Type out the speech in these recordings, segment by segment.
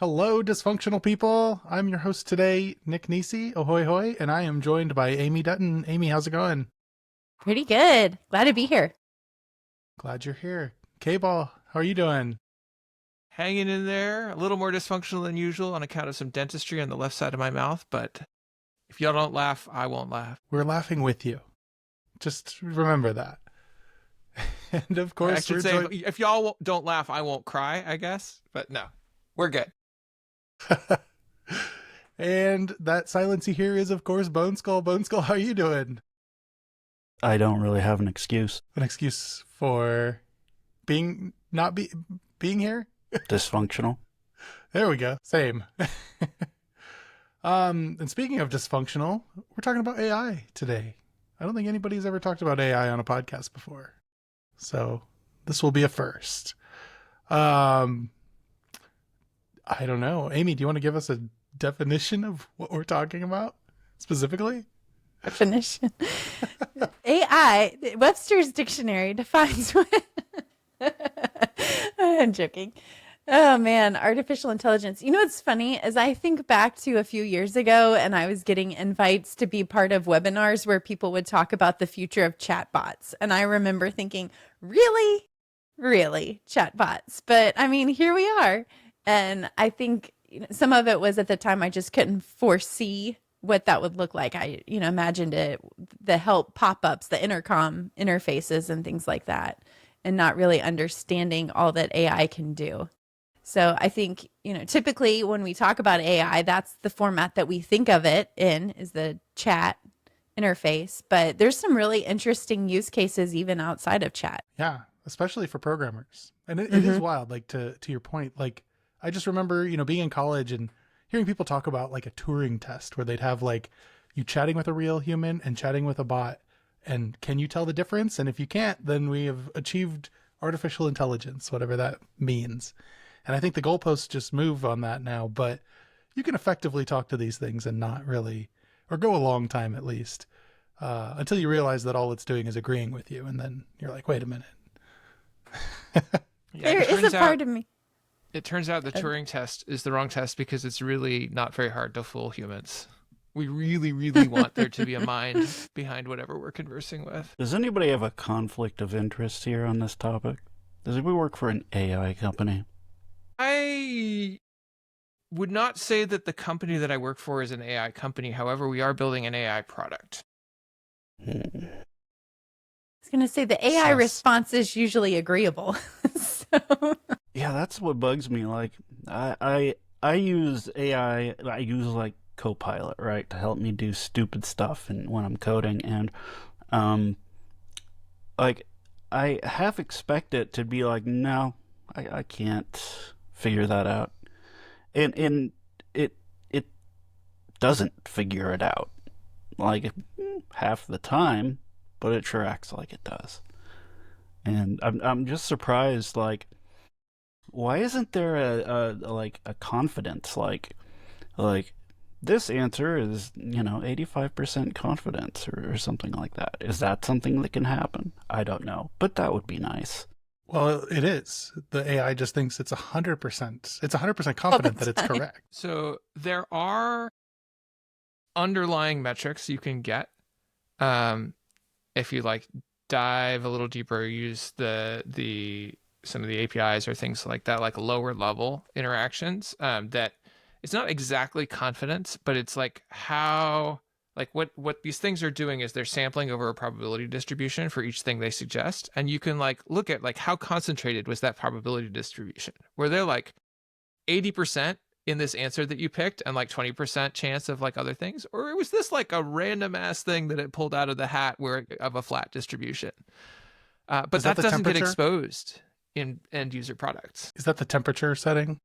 Hello, dysfunctional people. I'm your host today, Nick Nisi, ahoy hoy, and I am joined by Amy Dutton. Amy, how's it going? Pretty good. Glad to be here. Glad you're here. KBall, how are you doing? Hanging in there, a little more dysfunctional than usual on account of some dentistry on the left side of my mouth, but if y'all don't laugh, I won't laugh. We're laughing with you. Just remember that. And of I course, should say, if y'all don't laugh, I won't cry, I guess, but no, we're good. And that silence you hear is, of course, Bone Skull. Bone Skull, how are you doing? I don't really have an excuse. An excuse for not being here? Dysfunctional. There we go. Same. And speaking of dysfunctional, we're talking about AI today. I don't think anybody's ever talked about AI on a podcast before. So this will be a first. I don't know. Amy, do you want to give us a definition of what we're talking about specifically? Definition. AI, Webster's dictionary defines what... I'm joking. Oh man, artificial intelligence. You know what's funny is I think back to a few years ago and I was getting invites to be part of webinars where people would talk about the future of chatbots. And I remember thinking, really? Really? Chatbots? But I mean, here we are. And I think some of it was at the time I just couldn't foresee what that would look like. I, imagined it, the help pop-ups, the intercom interfaces and things like that, and not really understanding all that AI can do. So I think, typically when we talk about AI, that's the format that we think of it in, is the chat interface. But there's some really interesting use cases even outside of chat. Yeah, especially for programmers. And it is wild, like to your point. Like I just remember, being in college and hearing people talk about like a Turing test where they'd have like you chatting with a real human and chatting with a bot. And can you tell the difference? And if you can't, then we have achieved artificial intelligence, whatever that means. And I think the goalposts just move on that now, but you can effectively talk to these things and not really, or go a long time at least, until you realize that all it's doing is agreeing with you. And then you're like, wait a minute. Yeah, There is a part of me. It turns out the Turing test is the wrong test because it's really not very hard to fool humans. We really, really want there to be a mind behind whatever we're conversing with. Does anybody have a conflict of interest here on this topic? Does anybody work for an AI company? I would not say that the company that I work for is an AI company. However, we are building an AI product. I was going to say the AI response is usually agreeable. So. Yeah, that's what bugs me. Like, I use AI. I use like Copilot, right, to help me do stupid stuff and when I'm coding, and like I half expect it to be like, no, I can't figure that out, and it doesn't figure it out like half the time, but it sure acts like it does. And I'm just surprised, like, why isn't there a confidence, like this answer is 85% confidence or something like that? Is that something that can happen? I don't know, but that would be nice. Well, it is. The AI just thinks it's 100%. It's 100% confident that it's correct. So there are underlying metrics you can get if you like dive a little deeper, use the some of the APIs or things like that, like lower level interactions, that it's not exactly confidence, but it's like how, like what these things are doing is they're sampling over a probability distribution for each thing they suggest. And you can like look at like how concentrated was that probability distribution, where they're like 80% in this answer that you picked and like 20% chance of like other things, or was this like a random ass thing that it pulled out of the hat where of a flat distribution? But that doesn't get exposed in end user products. Is that the temperature setting?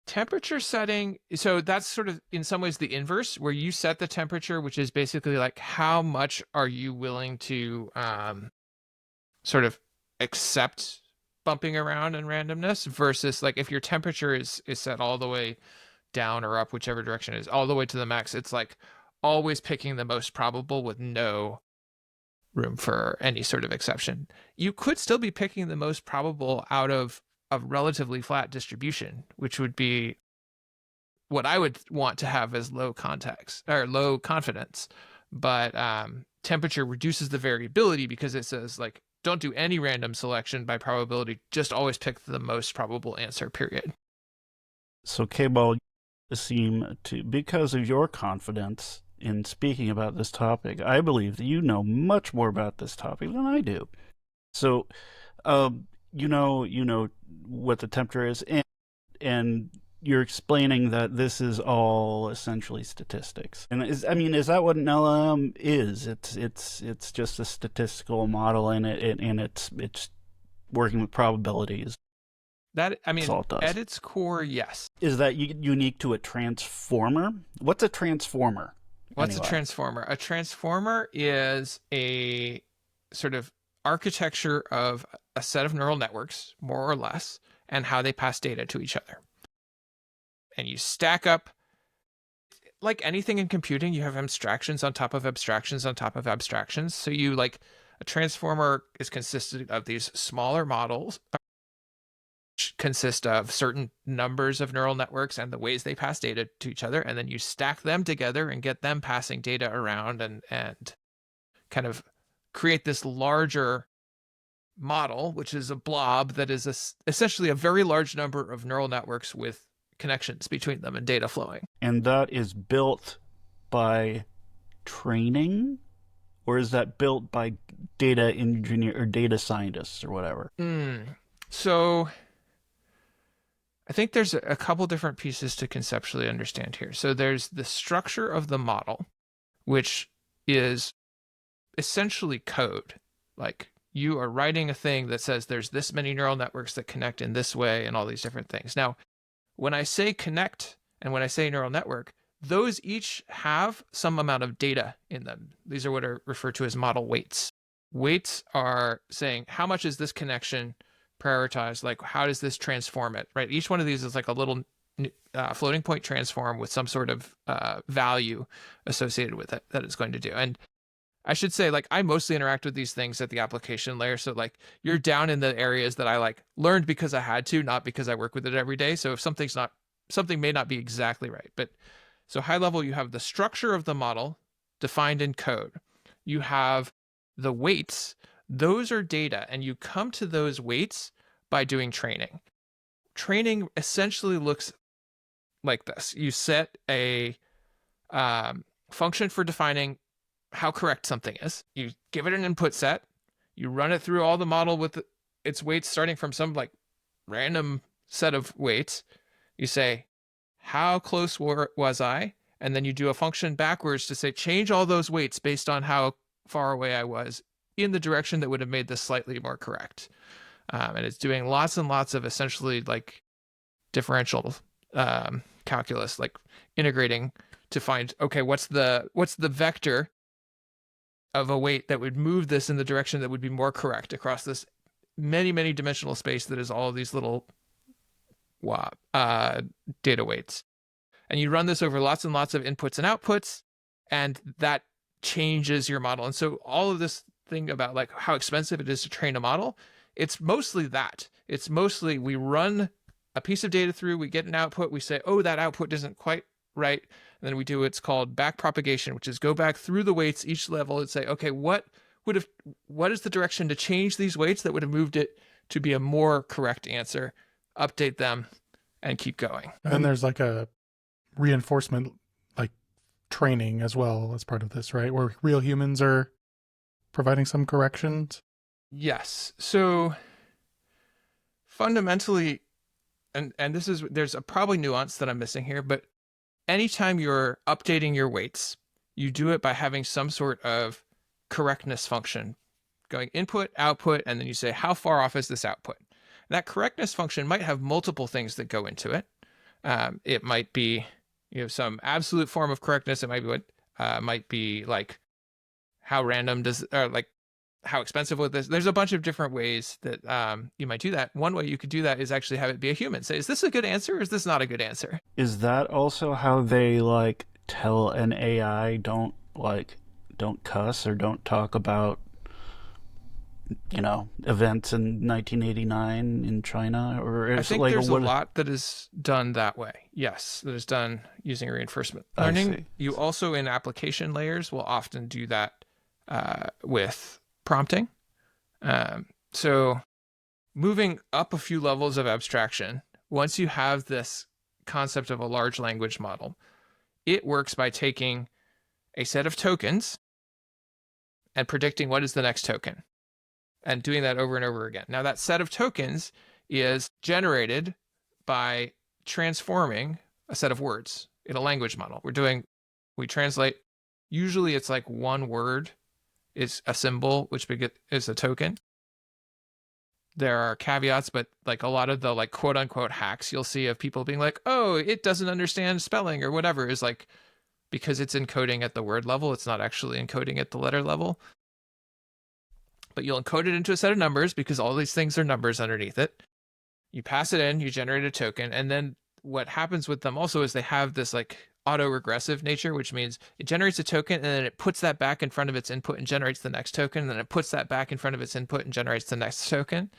Temperature setting, so that's sort of in some ways the inverse, where you set the temperature, which is basically like how much are you willing to sort of accept bumping around and randomness, versus like if your temperature is set all the way down or up, whichever direction it is, all the way to the max, it's like always picking the most probable with no room for any sort of exception. You could still be picking the most probable out of a relatively flat distribution, which would be what I would want to have as low context or low confidence. But temperature reduces the variability because it says like, don't do any random selection by probability, just always pick the most probable answer, period. So KBall seem to, because of your confidence in speaking about this topic, I believe that you know much more about this topic than I do. So, you know what the temperature is, and you're explaining that this is all essentially statistics. And is that what an LLM is? It's just a statistical model, and it's working with probabilities. That, I mean, That's all it does. At its core, yes. Is that unique to a transformer? What's a transformer? What's a transformer? A transformer is a sort of architecture of a set of neural networks, more or less, and how they pass data to each other. And you stack up, like anything in computing, you have abstractions on top of abstractions on top of abstractions. So you like a transformer is consisted of these smaller models, which consist of certain numbers of neural networks and the ways they pass data to each other. And then you stack them together and get them passing data around and kind of create this larger model, which is a blob that is essentially a very large number of neural networks with connections between them and data flowing. And that is built by training, or is that built by data engineer or data scientists or whatever? So I think there's a couple different pieces to conceptually understand here. So there's the structure of the model, which is essentially code. Like you are writing a thing that says there's this many neural networks that connect in this way and all these different things. Now, when I say connect and when I say neural network, those each have some amount of data in them. These are what are referred to as model weights. Weights are saying, how much is this connection prioritized? Like, how does this transform it, right? Each one of these is like a little floating point transform with some sort of value associated with it that it's going to do. And I should say, like, I mostly interact with these things at the application layer. So like you're down in the areas that I like learned because I had to, not because I work with it every day. So if something may not be exactly right, but so high level, you have the structure of the model defined in code. You have the weights. Those are data, and you come to those weights by doing training. Training essentially looks like this. You set a function for defining how correct something is. You give it an input set. You run it through all the model with its weights starting from some like random set of weights. You say, how close was I? And then you do a function backwards to say, change all those weights based on how far away I was in the direction that would have made this slightly more correct. And it's doing lots and lots of essentially like differential calculus, like integrating to find, okay, what's the vector of a weight that would move this in the direction that would be more correct across this many, many dimensional space that is all of these little data weights. And you run this over lots and lots of inputs and outputs, and that changes your model. And so all of this thing about like how expensive it is to train a model, it's mostly that. It's mostly we run a piece of data through, we get an output, we say, oh, that output isn't quite right. And then we do what's called back propagation, which is go back through the weights each level and say, okay, what is the direction to change these weights that would have moved it to be a more correct answer, update them, and keep going. And there's like a reinforcement, like training as well as part of this, right? Where real humans are providing some corrections. Yes. So fundamentally, and there's a probably nuance that I'm missing here, but anytime you're updating your weights, you do it by having some sort of correctness function going input, output, and then you say, how far off is this output? That correctness function might have multiple things that go into it. It might be, some absolute form of correctness. It might be like how random how expensive with this. There's a bunch of different ways that you might do that. One way you could do that is actually have it be a human. Say, is this a good answer or is this not a good answer? Is that also how they like tell an AI don't cuss or don't talk about events in 1989 in China, or I is think it like there's a lot that is done that way. Yes, that is done using reinforcement I learning. see. You also in application layers will often do that with prompting. So moving up a few levels of abstraction, once you have this concept of a large language model, it works by taking a set of tokens and predicting what is the next token and doing that over and over again. Now, that set of tokens is generated by transforming a set of words in a language model. We translate, usually it's like one word is a symbol, which is a token. There are caveats, but like a lot of the like quote unquote hacks you'll see of people being like, oh, it doesn't understand spelling or whatever, is like, because it's encoding at the word level, it's not actually encoding at the letter level. But you'll encode it into a set of numbers because all these things are numbers underneath it. You pass it in, you generate a token, and then what happens with them also is they have this like auto-regressive nature, which means it generates a token and then it puts that back in front of its input and generates the next token, and then it puts that back in front of its input and generates the next token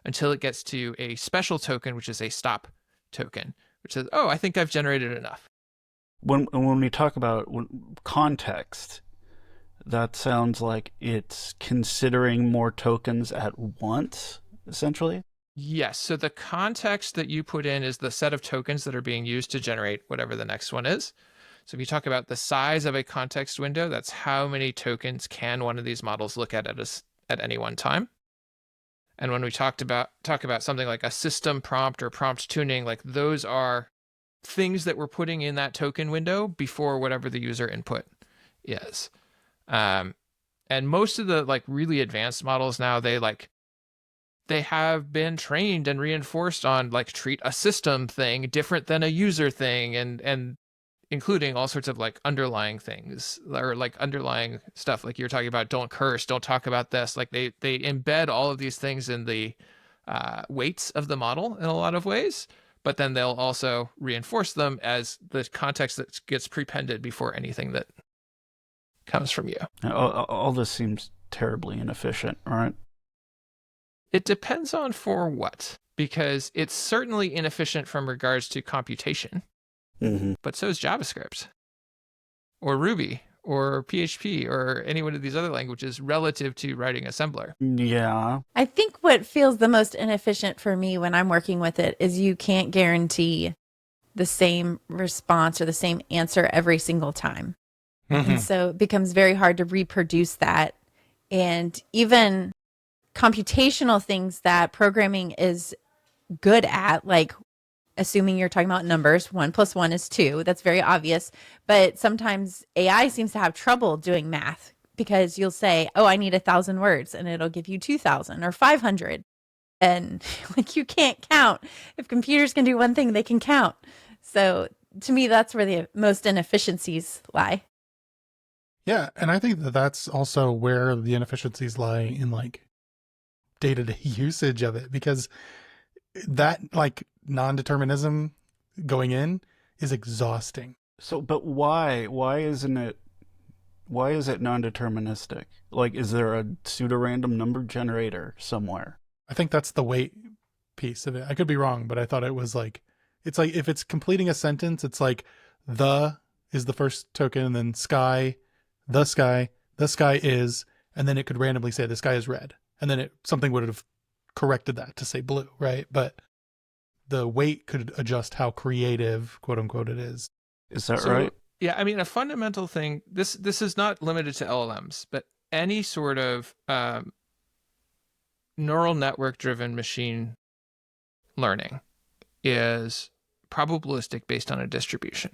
until it gets to a special token, which is a stop token, which says, oh, I think I've generated enough. When we talk about context, that sounds like it's considering more tokens at once, essentially. Yes. So the context that you put in is the set of tokens that are being used to generate whatever the next one is. So if you talk about the size of a context window, that's how many tokens can one of these models look at any one time. And when we talk about something like a system prompt or prompt tuning, like those are things that we're putting in that token window before whatever the user input is. And most of the like really advanced models now, they have been trained and reinforced on like treat a system thing different than a user thing, and including all sorts of like underlying things or like underlying stuff like you're talking about, don't curse, don't talk about this. Like they embed all of these things in the weights of the model in a lot of ways, but then they'll also reinforce them as the context that gets prepended before anything that comes from you. All this seems terribly inefficient, right? It depends on for what, because it's certainly inefficient from regards to computation, but so is JavaScript or Ruby or PHP or any one of these other languages relative to writing assembler. Yeah. I think what feels the most inefficient for me when I'm working with it is you can't guarantee the same response or the same answer every single time. And so it becomes very hard to reproduce that. And even computational things that programming is good at, like assuming you're talking about numbers, 1 + 1 is 2. That's very obvious. But sometimes AI seems to have trouble doing math because you'll say, oh, I need 1,000 words, and it'll give you 2,000 or 500. And like, you can't count. If computers can do one thing, they can count. So to me, that's where the most inefficiencies lie. Yeah, and I think that that's also where the inefficiencies lie in like day-to-day usage of it, because that like non-determinism going in is exhausting. So, but why? Why is it non-deterministic? Like, is there a pseudo-random number generator somewhere? I think that's the weight piece of it. I could be wrong, but I thought it was like, it's like if it's completing a sentence, it's like the is the first token, and then sky is, and then it could randomly say the sky is red, and then something would have corrected that to say blue, right? But the weight could adjust how creative, quote unquote, it is. Is that right? Yeah, I mean, a fundamental thing, this is not limited to LLMs, but any sort of neural network driven machine learning is probabilistic based on a distribution.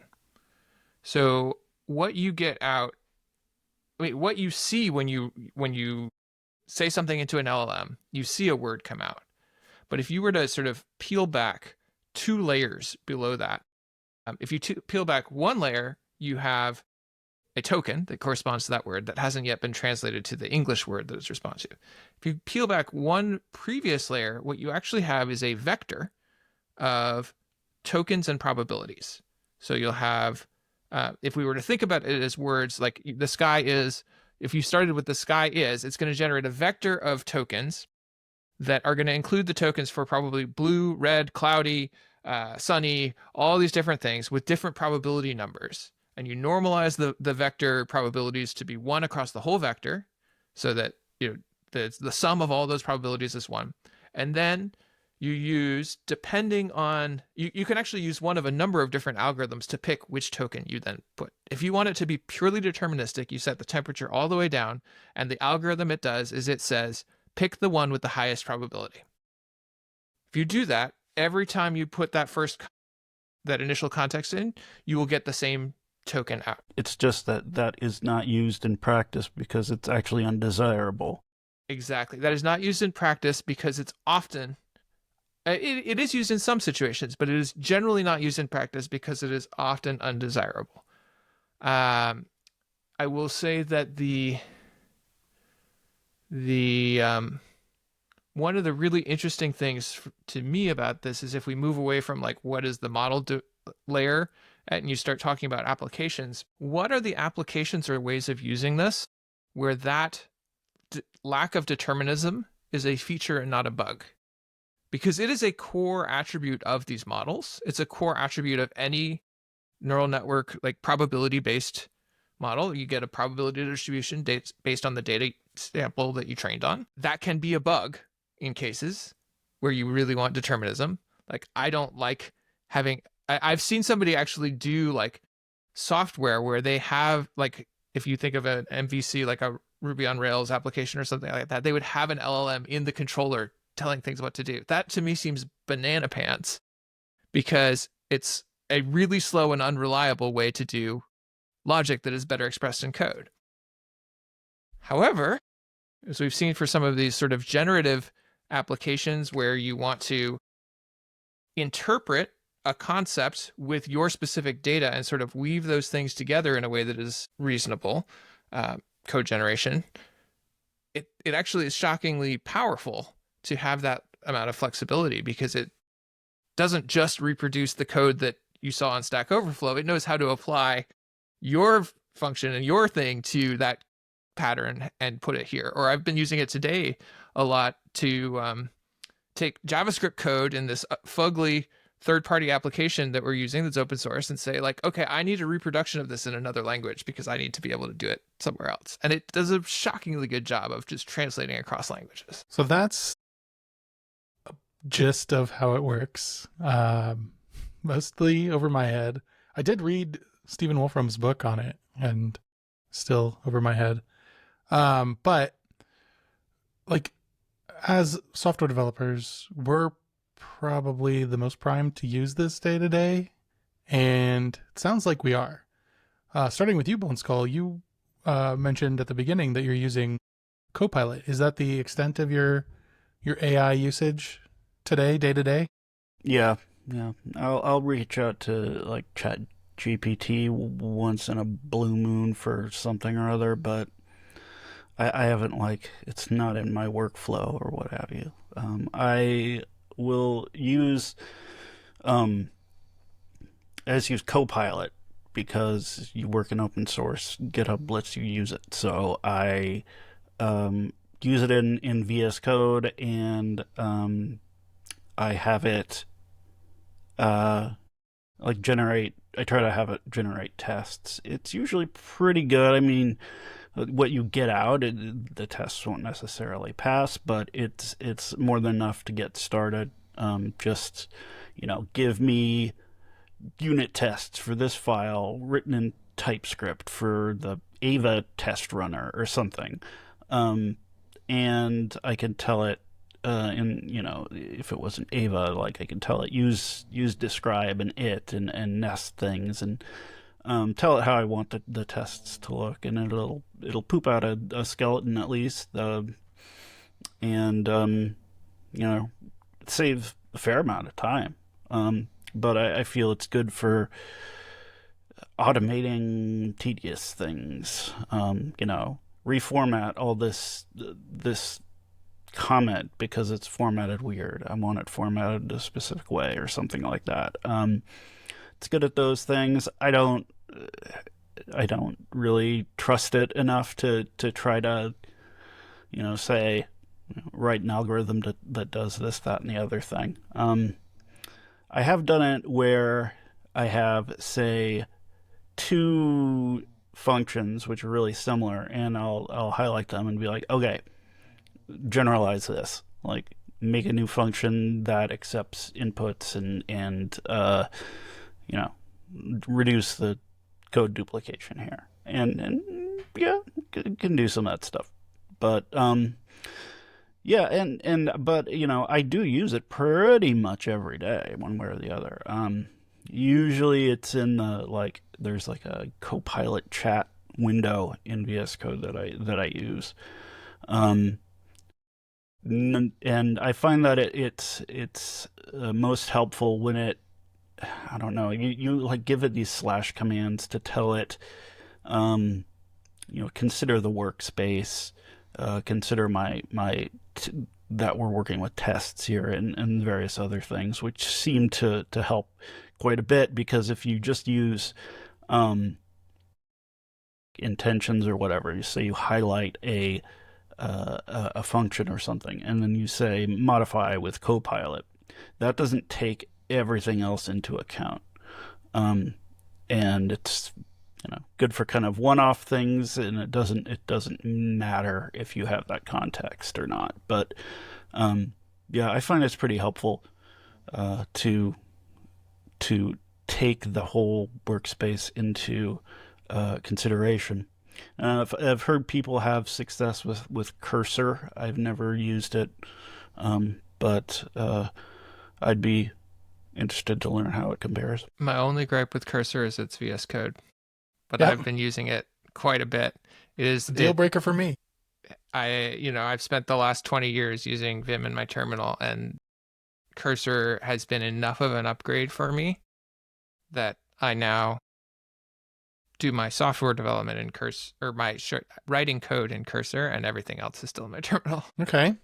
So what you get out, what you see when you say something into an LLM, you see a word come out. But if you were to sort of peel back 2 layers below that, if you peel back 1 layer, you have a token that corresponds to that word that hasn't yet been translated to the English word that it's responsive to. If you peel back 1 previous layer, what you actually have is a vector of tokens and probabilities. So you'll have, if we were to think about it as words, like the sky is if you started with the sky is, it's going to generate a vector of tokens that are going to include the tokens for probably blue, red, cloudy, sunny, all these different things with different probability numbers. And you normalize the vector probabilities to be 1 across the whole vector, so that the sum of all those probabilities is 1. And then you use, depending on, you can actually use one of a number of different algorithms to pick which token you then put. If you want it to be purely deterministic, you set the temperature all the way down, and the algorithm it does is it says, pick the one with the highest probability. If you do that, every time you put that initial context in, you will get the same token out. It's just that is not used in practice because it's actually undesirable. Exactly. That is not used in practice because it's often, it is used in some situations, but it is generally not used in practice because it is often undesirable. I will say that the one of the really interesting things to me about this is if we move away from like what is the model layer and you start talking about applications, what are the applications or ways of using this where that lack of determinism is a feature and not a bug? Because it is a core attribute of these models. It's a core attribute of any neural network, like probability-based model. You get a probability distribution based on the data sample that you trained on. That can be a bug in cases where you really want determinism. Like, I don't like having, I've seen somebody actually do like software where they have, like, if you think of an MVC, like a Ruby on Rails application or something like that, they would have an LLM in the controller telling things what to do. That to me seems banana pants because it's a really slow and unreliable way to do logic that is better expressed in code. However, as we've seen for some of these sort of generative applications where you want to interpret a concept with your specific data and sort of weave those things together in a way that is reasonable, code generation, it actually is shockingly powerful to have that amount of flexibility because it doesn't just reproduce the code that you saw on Stack Overflow. It knows how to apply your function and your thing to that pattern and put it here. Or I've been using it today a lot to take JavaScript code in this fugly third-party application that we're using that's open source and say like, okay, I need a reproduction of this in another language because I need to be able to do it somewhere else. And it does a shockingly good job of just translating across languages. So that's a gist of how it works. Mostly over my head. I did read Stephen Wolfram's book on it and still over my head. But like as software developers, we're probably the most primed to use this day to day. And it sounds like we are. Starting with you, Bone Skull, you mentioned at the beginning that you're using Copilot. Is that the extent of your AI usage today, day to day? Yeah. I'll reach out to like Chat GPT once in a blue moon for something or other, but I haven't, like, it's not in my workflow or what have you. I will use Copilot because you work in open source. GitHub lets you use it. So I use it in VS Code, and I have it I try to have it generate tests. It's usually pretty good. I mean, what you get out, the tests won't necessarily pass, but it's more than enough to get started. Just, give me unit tests for this file written in TypeScript for the Ava test runner or something. And I can tell it, if it wasn't Ava, like I can tell it use describe and and nest things and tell it how I want the tests to look, and it'll poop out a skeleton at least, and save a fair amount of time. But I feel it's good for automating tedious things. Reformat all this comment because it's formatted weird. I want it formatted a specific way or something like that. It's good at those things. I don't I don't really trust it enough to try to, say, write an algorithm that does this, that, and the other thing. I have done it where I have, say, two functions which are really similar, and I'll highlight them and be like, okay, generalize this. Like, make a new function that accepts inputs and reduce the code duplication here. And yeah, can do some of that stuff. But yeah, but I do use it pretty much every day, one way or the other. Usually it's in there's like a Copilot chat window in VS Code that I use. And I find that it's most helpful when I don't know, you like give it these slash commands to tell it, consider the workspace, consider that we're working with tests here and various other things, which seem to help quite a bit, because if you just use intentions or whatever, you say you highlight a function or something, and then you say modify with Copilot, that doesn't take everything else into account, and it's good for kind of one-off things, and it doesn't matter if you have that context or not. But yeah, I find it's pretty helpful to take the whole workspace into consideration. I've heard people have success with Cursor. I've never used it, but I'd be interested to learn how it compares. My only gripe with Cursor is it's VS Code, but Yep. I've been using it quite a bit. It is a deal breaker for me. I've spent the last 20 years using Vim in my terminal, and Cursor has been enough of an upgrade for me that I now do my software development in Cursor, or my writing code in Cursor, and everything else is still in my terminal. Okay.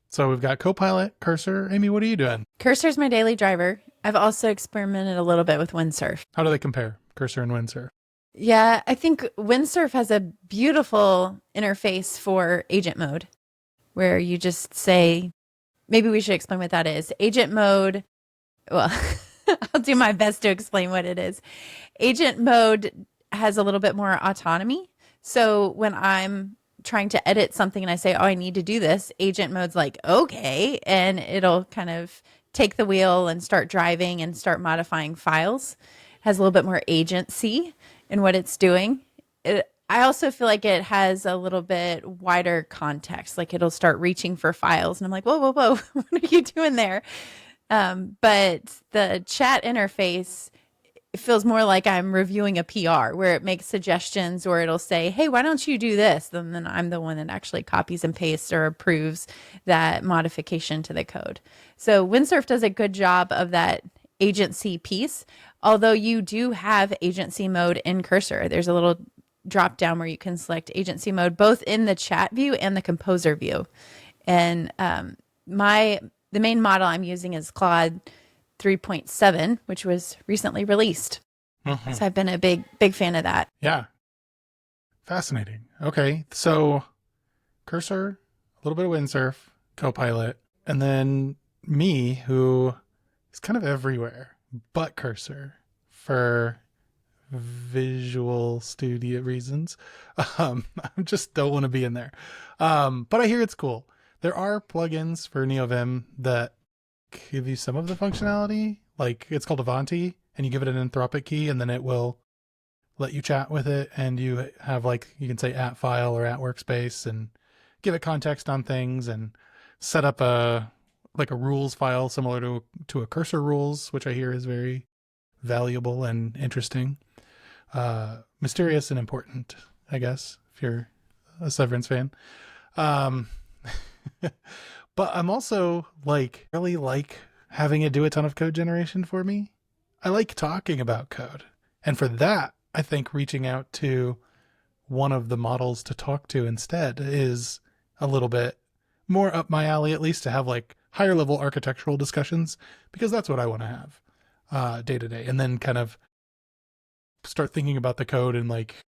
So we've got Copilot, Cursor. Amy, what are you doing? Cursor's my daily driver. I've also experimented a little bit with Windsurf. How do they compare, Cursor and Windsurf? Yeah, I think Windsurf has a beautiful interface for agent mode, where you just say, maybe we should explain what that is. Agent mode, well, I'll do my best to explain what it is. Agent mode has a little bit more autonomy. So when I'm trying to edit something and I say, oh, I need to do this, agent mode's like, okay. And it'll kind of take the wheel and start driving and start modifying files. Has a little bit more agency in what it's doing. I also feel like it has a little bit wider context. Like it'll start reaching for files. And I'm like, whoa, whoa, whoa, what are you doing there? But the chat interface, it feels more like I'm reviewing a PR, where it makes suggestions, or it'll say, hey, why don't you do this? And then I'm the one that actually copies and pastes or approves that modification to the code. So Windsurf does a good job of that agency piece, although you do have agency mode in Cursor. There's a little drop down where you can select agency mode, both in the chat view and the composer view. And the main model I'm using is Claude 3.7, which was recently released. Mm-hmm. So I've been a big fan of that. Yeah. Fascinating. Okay. So Cursor, a little bit of Windsurf, Copilot, and then me, who is kind of everywhere, but Cursor for Visual Studio reasons. I just don't want to be in there. But I hear it's cool. There are plugins for NeoVim that give you some of the functionality. Like it's called Avanti, and you give it an Anthropic key, and then it will let you chat with it. And you have you can say at file or at workspace and give it context on things and set up a rules file similar to a Cursor rules, which I hear is very valuable and interesting. Mysterious and important, I guess, if you're a Severance fan. But I'm also really like having it do a ton of code generation for me. I like talking about code. And for that, I think reaching out to one of the models to talk to instead is a little bit more up my alley, at least to have higher level architectural discussions, because that's what I want to have day to day. And then kind of start thinking about the code and like,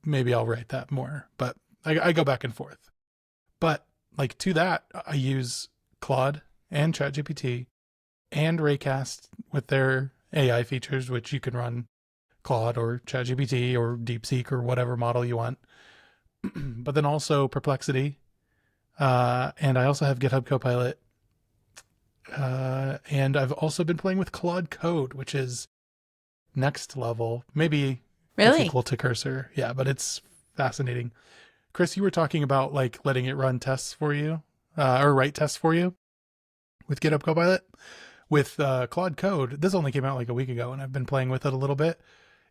maybe I'll write that more, but I go back and forth. But like to that, I use Claude and ChatGPT and Raycast with their AI features, which you can run Claude or ChatGPT or DeepSeek or whatever model you want. But then also Perplexity. And I also have GitHub Copilot. And I've also been playing with Claude Code, which is next level. Maybe it's equal to Cursor. Yeah, but it's fascinating. Chris, you were talking about like letting it run tests for you, or write tests for you with GitHub Copilot. With Claude Code, this only came out like a week ago, and I've been playing with it a little bit.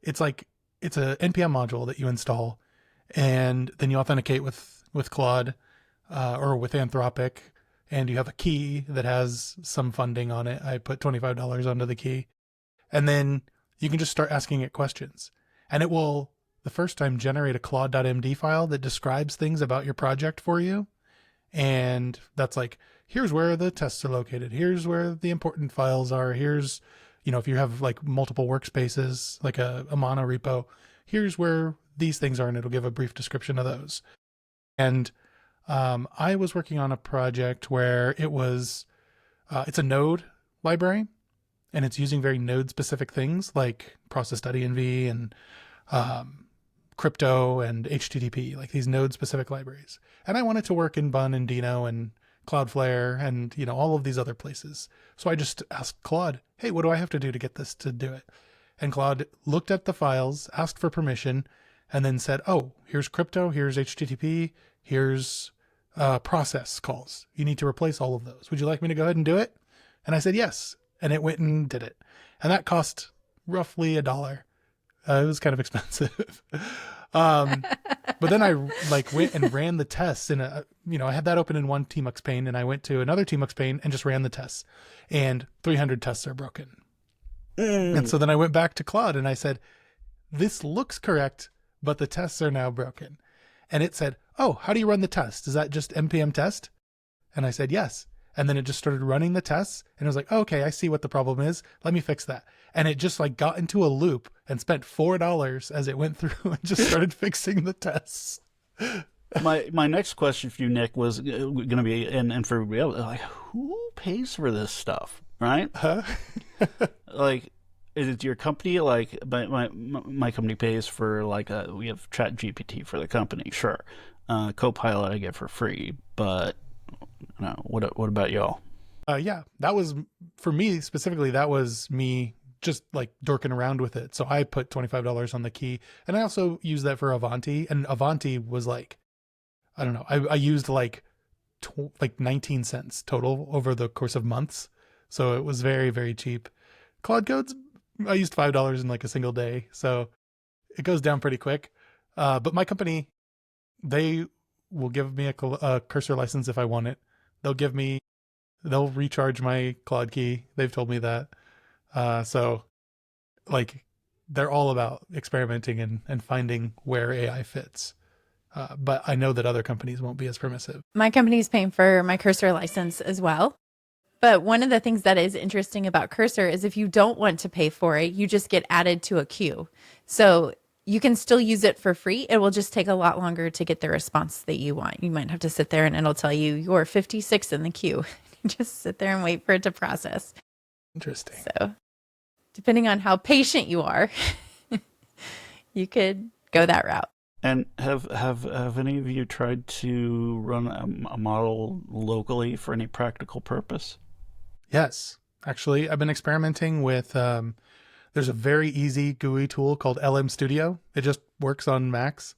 It's a NPM module that you install, and then you authenticate with Claude or with Anthropic, and you have a key that has some funding on it. I put $25 onto the key, and then you can just start asking it questions, and it will the first time generate a claude.md file that describes things about your project for you. And that's like, here's where the tests are located. Here's where the important files are. Here's, if you have like multiple workspaces, like a mono repo, here's where these things are. And it'll give a brief description of those. And I was working on a project where it's a node library, and it's using very node specific things like process.env and crypto and HTTP, like these node specific libraries. And I wanted to work in Bun and Dino and Cloudflare and, all of these other places. So I just asked Claude, hey, what do I have to do to get this to do it? And Claude looked at the files, asked for permission, and then said, oh, here's crypto, here's HTTP, here's process calls. You need to replace all of those. Would you like me to go ahead and do it? And I said, yes. And it went and did it. And that cost roughly $1. It was kind of expensive. But then I went and ran the tests in I had that open in one tmux pane, and I went to another tmux pane and just ran the tests, and 300 tests are broken. And so then I went back to Claude and I said, this looks correct, but the tests are now broken. And it said, oh, how do you run the test? Is that just npm test? And I said, yes. And then it just started running the tests, and it was like, oh, okay, I see what the problem is. Let me fix that. And it just got into a loop and spent $4 as it went through and just started fixing the tests. My next question for you, Nick, was going to be, and for real, like, who pays for this stuff, right? Huh? Like, is it your company? Like, my company pays for, we have ChatGPT for the company, sure. Copilot I get for free, but what about y'all? Yeah, that was, for me specifically, that was me just dorking around with it. So I put $25 on the key, and I also used that for Avanti, and Avanti was I don't know, I used 19 cents total over the course of months. So it was very, very cheap. Claude Codes, I used $5 in a single day. So it goes down pretty quick. But my company, they will give me a Cursor license if I want it. They'll recharge my Claude key. They've told me that. So they're all about experimenting and finding where AI fits. But I know that other companies won't be as permissive. My company's paying for my Cursor license as well. But one of the things that is interesting about Cursor is if you don't want to pay for it, you just get added to a queue. So you can still use it for free. It will just take a lot longer to get the response that you want. You might have to sit there and it'll tell you you're 56 in the queue. You just sit there and wait for it to process. Interesting. So depending on how patient you are, you could go that route. And have any of you tried to run a model locally for any practical purpose? Yes. Actually, I've been experimenting with, there's a very easy GUI tool called LM Studio. It just works on Macs,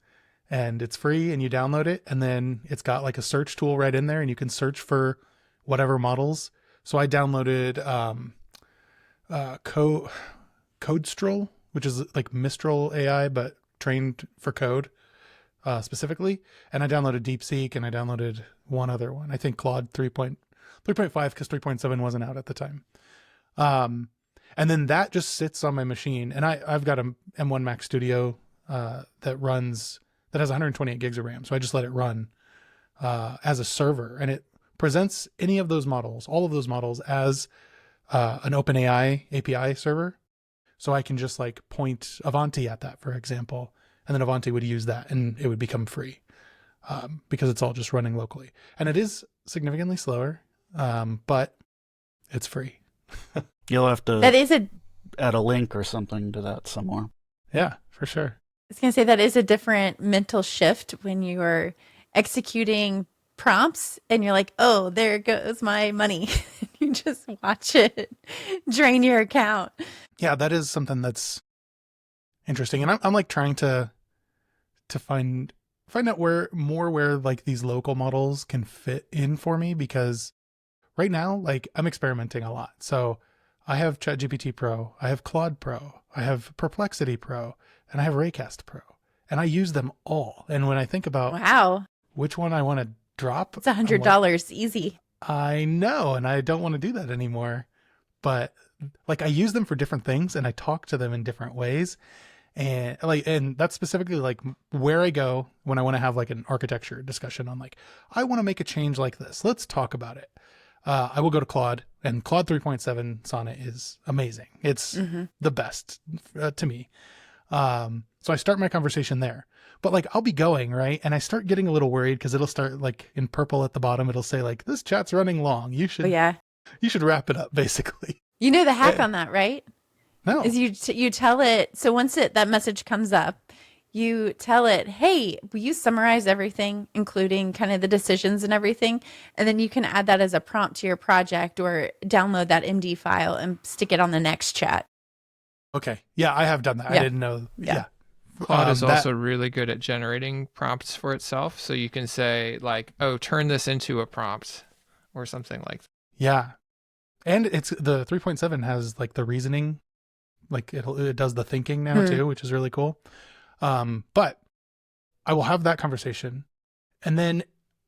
and it's free, and you download it, and then it's got a search tool right in there, and you can search for whatever models. So I downloaded CodeStroll, which is Mistral AI, but trained for code specifically. And I downloaded DeepSeek, and I downloaded one other one. I think Claude 3.5, because 3.7 wasn't out at the time. And then that just sits on my machine. And I've got a M1 Max Studio that has 128 gigs of RAM. So I just let it run as a server, and it presents all of those models as an OpenAI API server. So I can just like point Avanti at that, for example, and then Avanti would use that and it would become free because it's all just running locally. And it is significantly slower, but it's free. You'll have to That is a add a link or something to that somewhere. Yeah, for sure. I was going to say that is a different mental shift when you are executing prompts and you're like, oh, there goes my money. You just watch it drain your account. Yeah, that is something that's interesting. And I'm like trying to find out where like these local models can fit in for me, because right now, like I'm experimenting a lot. So I have ChatGPT Pro, I have Claude Pro, I have Perplexity Pro, and I have Raycast Pro, and I use them all. And when I think about Wow, which one I want to drop, it's $100 easy. I know, and I don't want to do that anymore. But like I use them for different things, and I talk to them in different ways. And that's specifically like where I go when I want to have like an architecture discussion on like, I want to make a change like this. Let's talk about it. I will go to Claude, and Claude 3.7 Sonnet is amazing. It's the best to me. So I start my conversation there, but like I'll be going, right? And I start getting a little worried because it'll start like in purple at the bottom. It'll say like, this chat's running long. You should wrap it up, basically. You know the hack on that, right? No. Is you tell it, so once that message comes up, you tell it, hey, will you summarize everything, including kind of the decisions and everything? And then you can add that as a prompt to your project or download that MD file and stick it on the next chat. Okay. Yeah, I have done that. Yeah. I didn't know. Yeah. Claude is also really good at generating prompts for itself. So you can say like, oh, turn this into a prompt or something like that. Yeah. And it's the 3.7 has like the reasoning, like it does the thinking now too, which is really cool. But I will have that conversation, and then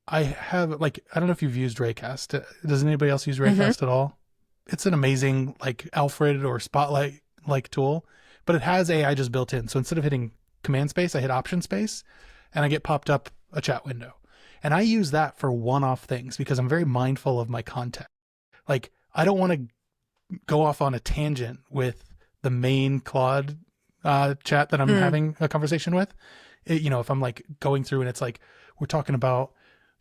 I have like, I don't know if you've used Raycast. Does anybody else use Raycast at all? It's an amazing like Alfred or Spotlight like tool, but it has AI just built in. So instead of hitting command space, I hit option space and I get popped up a chat window. And I use that for one-off things because I'm very mindful of my context. Like I don't want to go off on a tangent with the main Claude chat that I'm having a conversation with. If I'm like going through and it's like, we're talking about,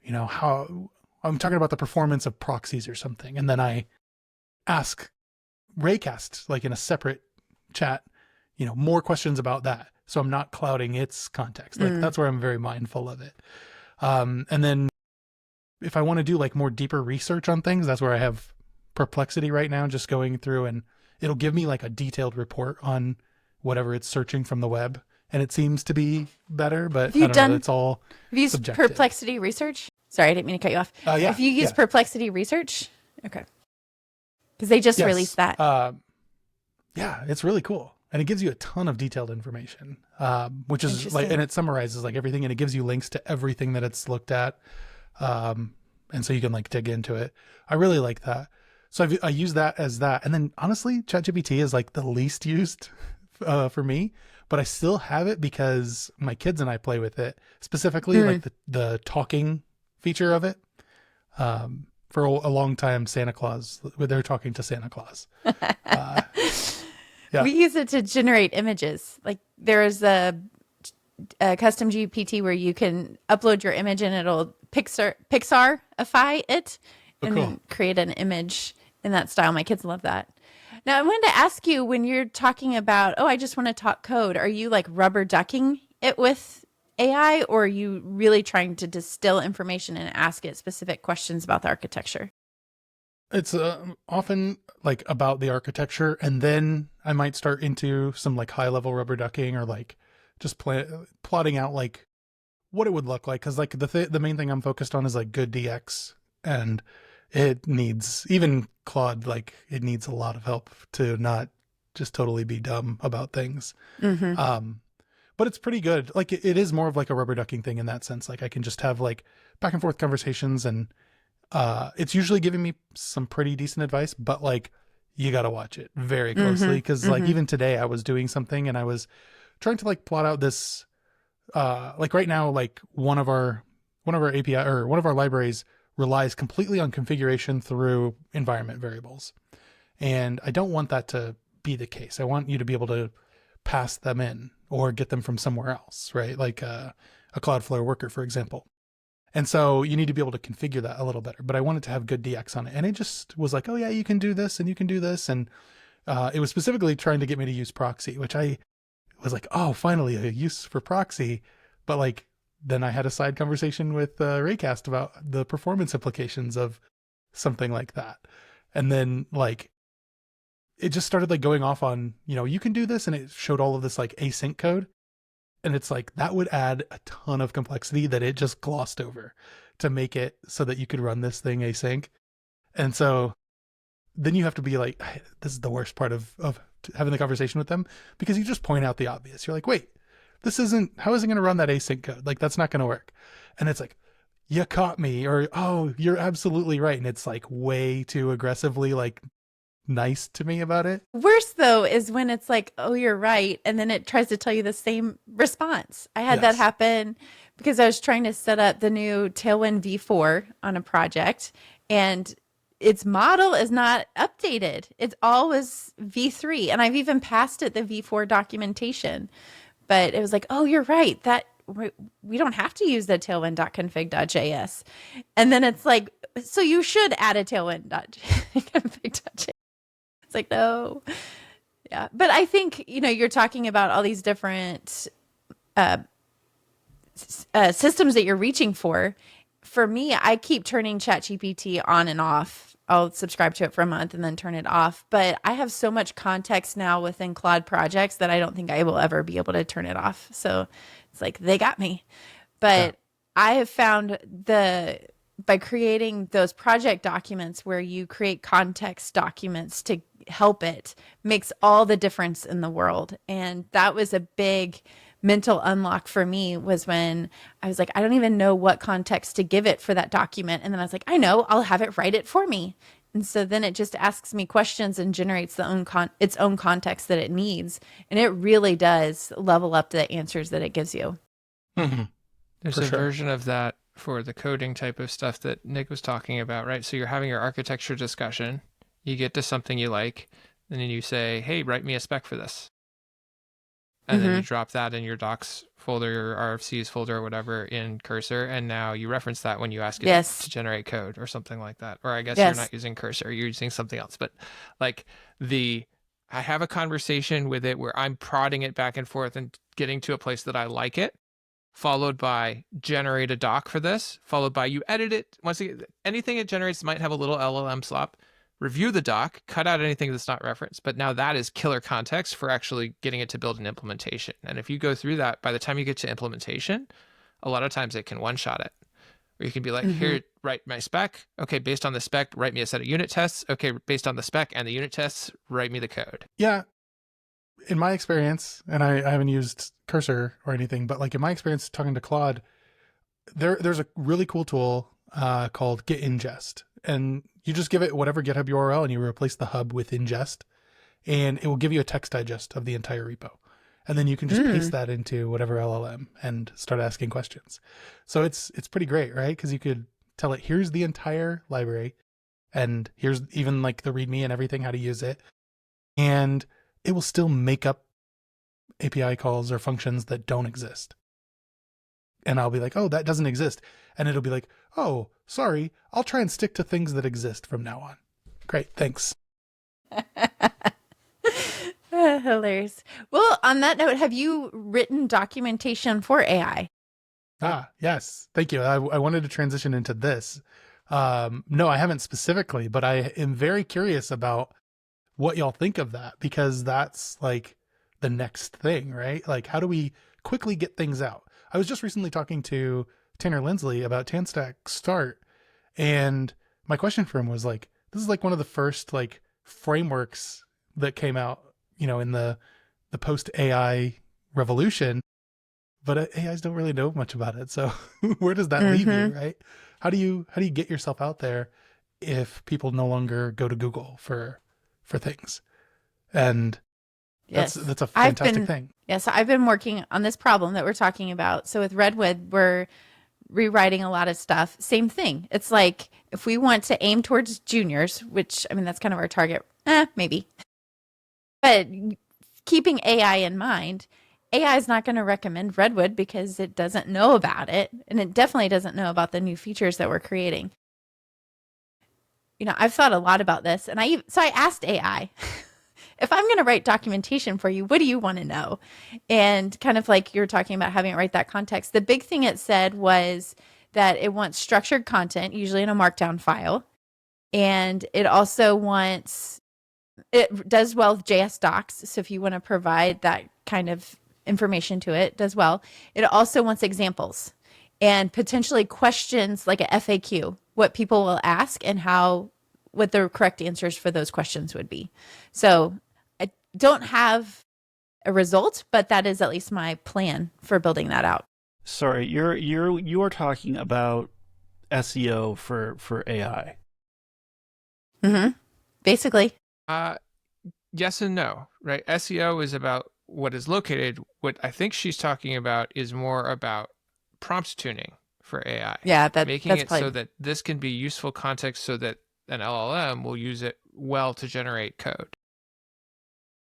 how I'm talking about the performance of proxies or something. And then I ask Raycast, like in a separate chat, more questions about that. So I'm not clouding its context. Like that's where I'm very mindful of it. And then if I want to do like more deeper research on things, that's where I have Perplexity right now, just going through, and it'll give me like a detailed report on whatever it's searching from the web. And it seems to be better, but I don't know, it's all Have you used subjective. Perplexity Research? Sorry, I didn't mean to cut you off. Yeah. Have you used Perplexity Research? Okay. Because they just released that. Yeah, it's really cool. And it gives you a ton of detailed information, which is like, and it summarizes like everything, and it gives you links to everything that it's looked at. And so you can like dig into it. I really like that. So I use that as that. And then honestly, ChatGPT is like the least used for me, but I still have it because my kids and I play with it, specifically like the talking feature of it. For a long time, Santa Claus, they're talking to Santa Claus. Yeah. We use it to generate images. Like there is a custom GPT where you can upload your image and it'll Pixarify it and then create an image in that style. My kids love that. Now I wanted to ask you, when you're talking about, I just want to talk code, are you like rubber ducking it with AI, or are you really trying to distill information and ask it specific questions about the architecture? It's often like about the architecture, and then I might start into some like high level rubber ducking, or like just plotting out like what it would look like. Cause like the main thing I'm focused on is like good DX, and it needs, even Claude, like it needs a lot of help to not just totally be dumb about things. But it's pretty good. Like it is more of like a rubber ducking thing in that sense. Like I can just have like back and forth conversations, and it's usually giving me some pretty decent advice, but like you got to watch it very closely. Because like even today I was doing something and I was trying to like plot out this, like right now, like one of our API or one of our libraries relies completely on configuration through environment variables. And I don't want that to be the case. I want you to be able to pass them in or get them from somewhere else, right? Like a Cloudflare worker, for example. And so you need to be able to configure that a little better. But I wanted to have good DX on it. And it just was like, oh yeah, you can do this and you can do this. And it was specifically trying to get me to use proxy, which I was like, oh, finally a use for proxy. But like, then I had a side conversation with Raycast about the performance implications of something like that. And then like, it just started like going off on, you can do this. And it showed all of this like async code. And it's like, that would add a ton of complexity that it just glossed over to make it so that you could run this thing async. And so then you have to be like, this is the worst part of having the conversation with them, because you just point out the obvious. You're like, wait, how is it going to run that async code? Like, that's not going to work. And it's like, you caught me, or, oh, you're absolutely right. And it's like way too aggressively like nice to me about it. Worse though is when it's like, oh, you're right, and then it tries to tell you the same response. I had that happen because I was trying to set up the new Tailwind V4 on a project, and its model is not updated. It's always V3, and I've even passed it the V4 documentation, but it was like, oh, you're right, that we don't have to use the tailwind.config.js. And then it's like, so you should add a tailwind.config.js. It's like, no. Yeah. But I think, you're talking about all these different systems that you're reaching for. For me, I keep turning ChatGPT on and off. I'll subscribe to it for a month and then turn it off. But I have so much context now within Claude projects that I don't think I will ever be able to turn it off. So it's like, they got me. But I have found by creating those project documents where you create context documents to help it makes all the difference in the world. And that was a big mental unlock for me, was when I was like, I don't even know what context to give it for that document. And then I was like, I know, I'll have it write it for me. And so then it just asks me questions and generates its own context that it needs. And it really does level up the answers that it gives you. Mm-hmm. There's a version of that for the coding type of stuff that Nick was talking about, right? So you're having your architecture discussion, you get to something you like, and then you say, hey, write me a spec for this. And then you drop that in your docs folder, your RFCs folder, or whatever in Cursor. And now you reference that when you ask it to generate code or something like that. Or I guess you're not using Cursor, you're using something else. But like I have a conversation with it where I'm prodding it back and forth and getting to a place that I like it, followed by generate a doc for this, followed by you edit it. Once again, anything it generates might have a little LLM slop. Review the doc, cut out anything that's not referenced. But now that is killer context for actually getting it to build an implementation. And if you go through that, by the time you get to implementation, a lot of times it can one-shot it. Or you can be like, here, write my spec. Okay, based on the spec, write me a set of unit tests. Okay, based on the spec and the unit tests, write me the code. Yeah. In my experience, and I haven't used Cursor or anything, but like in my experience talking to Claude, there's a really cool tool called Git Ingest. And you just give it whatever GitHub URL and you replace the hub with ingest, and it will give you a text digest of the entire repo. And then you can just paste that into whatever LLM and start asking questions. So it's pretty great, right? Because you could tell it, here's the entire library, and here's even like the README and everything, how to use it. And it will still make up API calls or functions that don't exist. And I'll be like, oh, that doesn't exist. And it'll be like, oh, sorry, I'll try and stick to things that exist from now on. Great, thanks. Hilarious. Well, on that note, have you written documentation for AI? Yes. Thank you. I wanted to transition into this. No, I haven't specifically, but I am very curious about what y'all think of that, because that's like the next thing, right? Like, how do we quickly get things out? I was just recently talking to Tanner Lindsley about TanStack Start, and my question for him was like, this is like one of the first like frameworks that came out, in the post AI revolution, but AIs don't really know much about it. So where does that leave you, right? How do you get yourself out there if people no longer go to Google for things? And that's a fantastic thing. Yes, I've been working on this problem that we're talking about. So with Redwood, we're rewriting a lot of stuff. Same thing. It's like, if we want to aim towards juniors, which, I mean, that's kind of our target, maybe. But keeping AI in mind, AI is not going to recommend Redwood because it doesn't know about it. And it definitely doesn't know about the new features that we're creating. I've thought a lot about this. And I asked AI, if I'm going to write documentation for you, what do you want to know? And kind of like you're talking about having it write that context. The big thing it said was that it wants structured content, usually in a markdown file. And it also it does well with JS docs. So if you want to provide that kind of information to it, does well. It also wants examples and potentially questions like a FAQ, what people will ask and what the correct answers for those questions would be. So I don't have a result, but that is at least my plan for building that out. Sorry, you are talking about SEO for AI. Mm-hmm. Basically. Yes and no, right? SEO is about what is located. What I think she's talking about is more about prompt tuning for AI. Yeah, making it so that this can be useful context so that an LLM will use it well to generate code.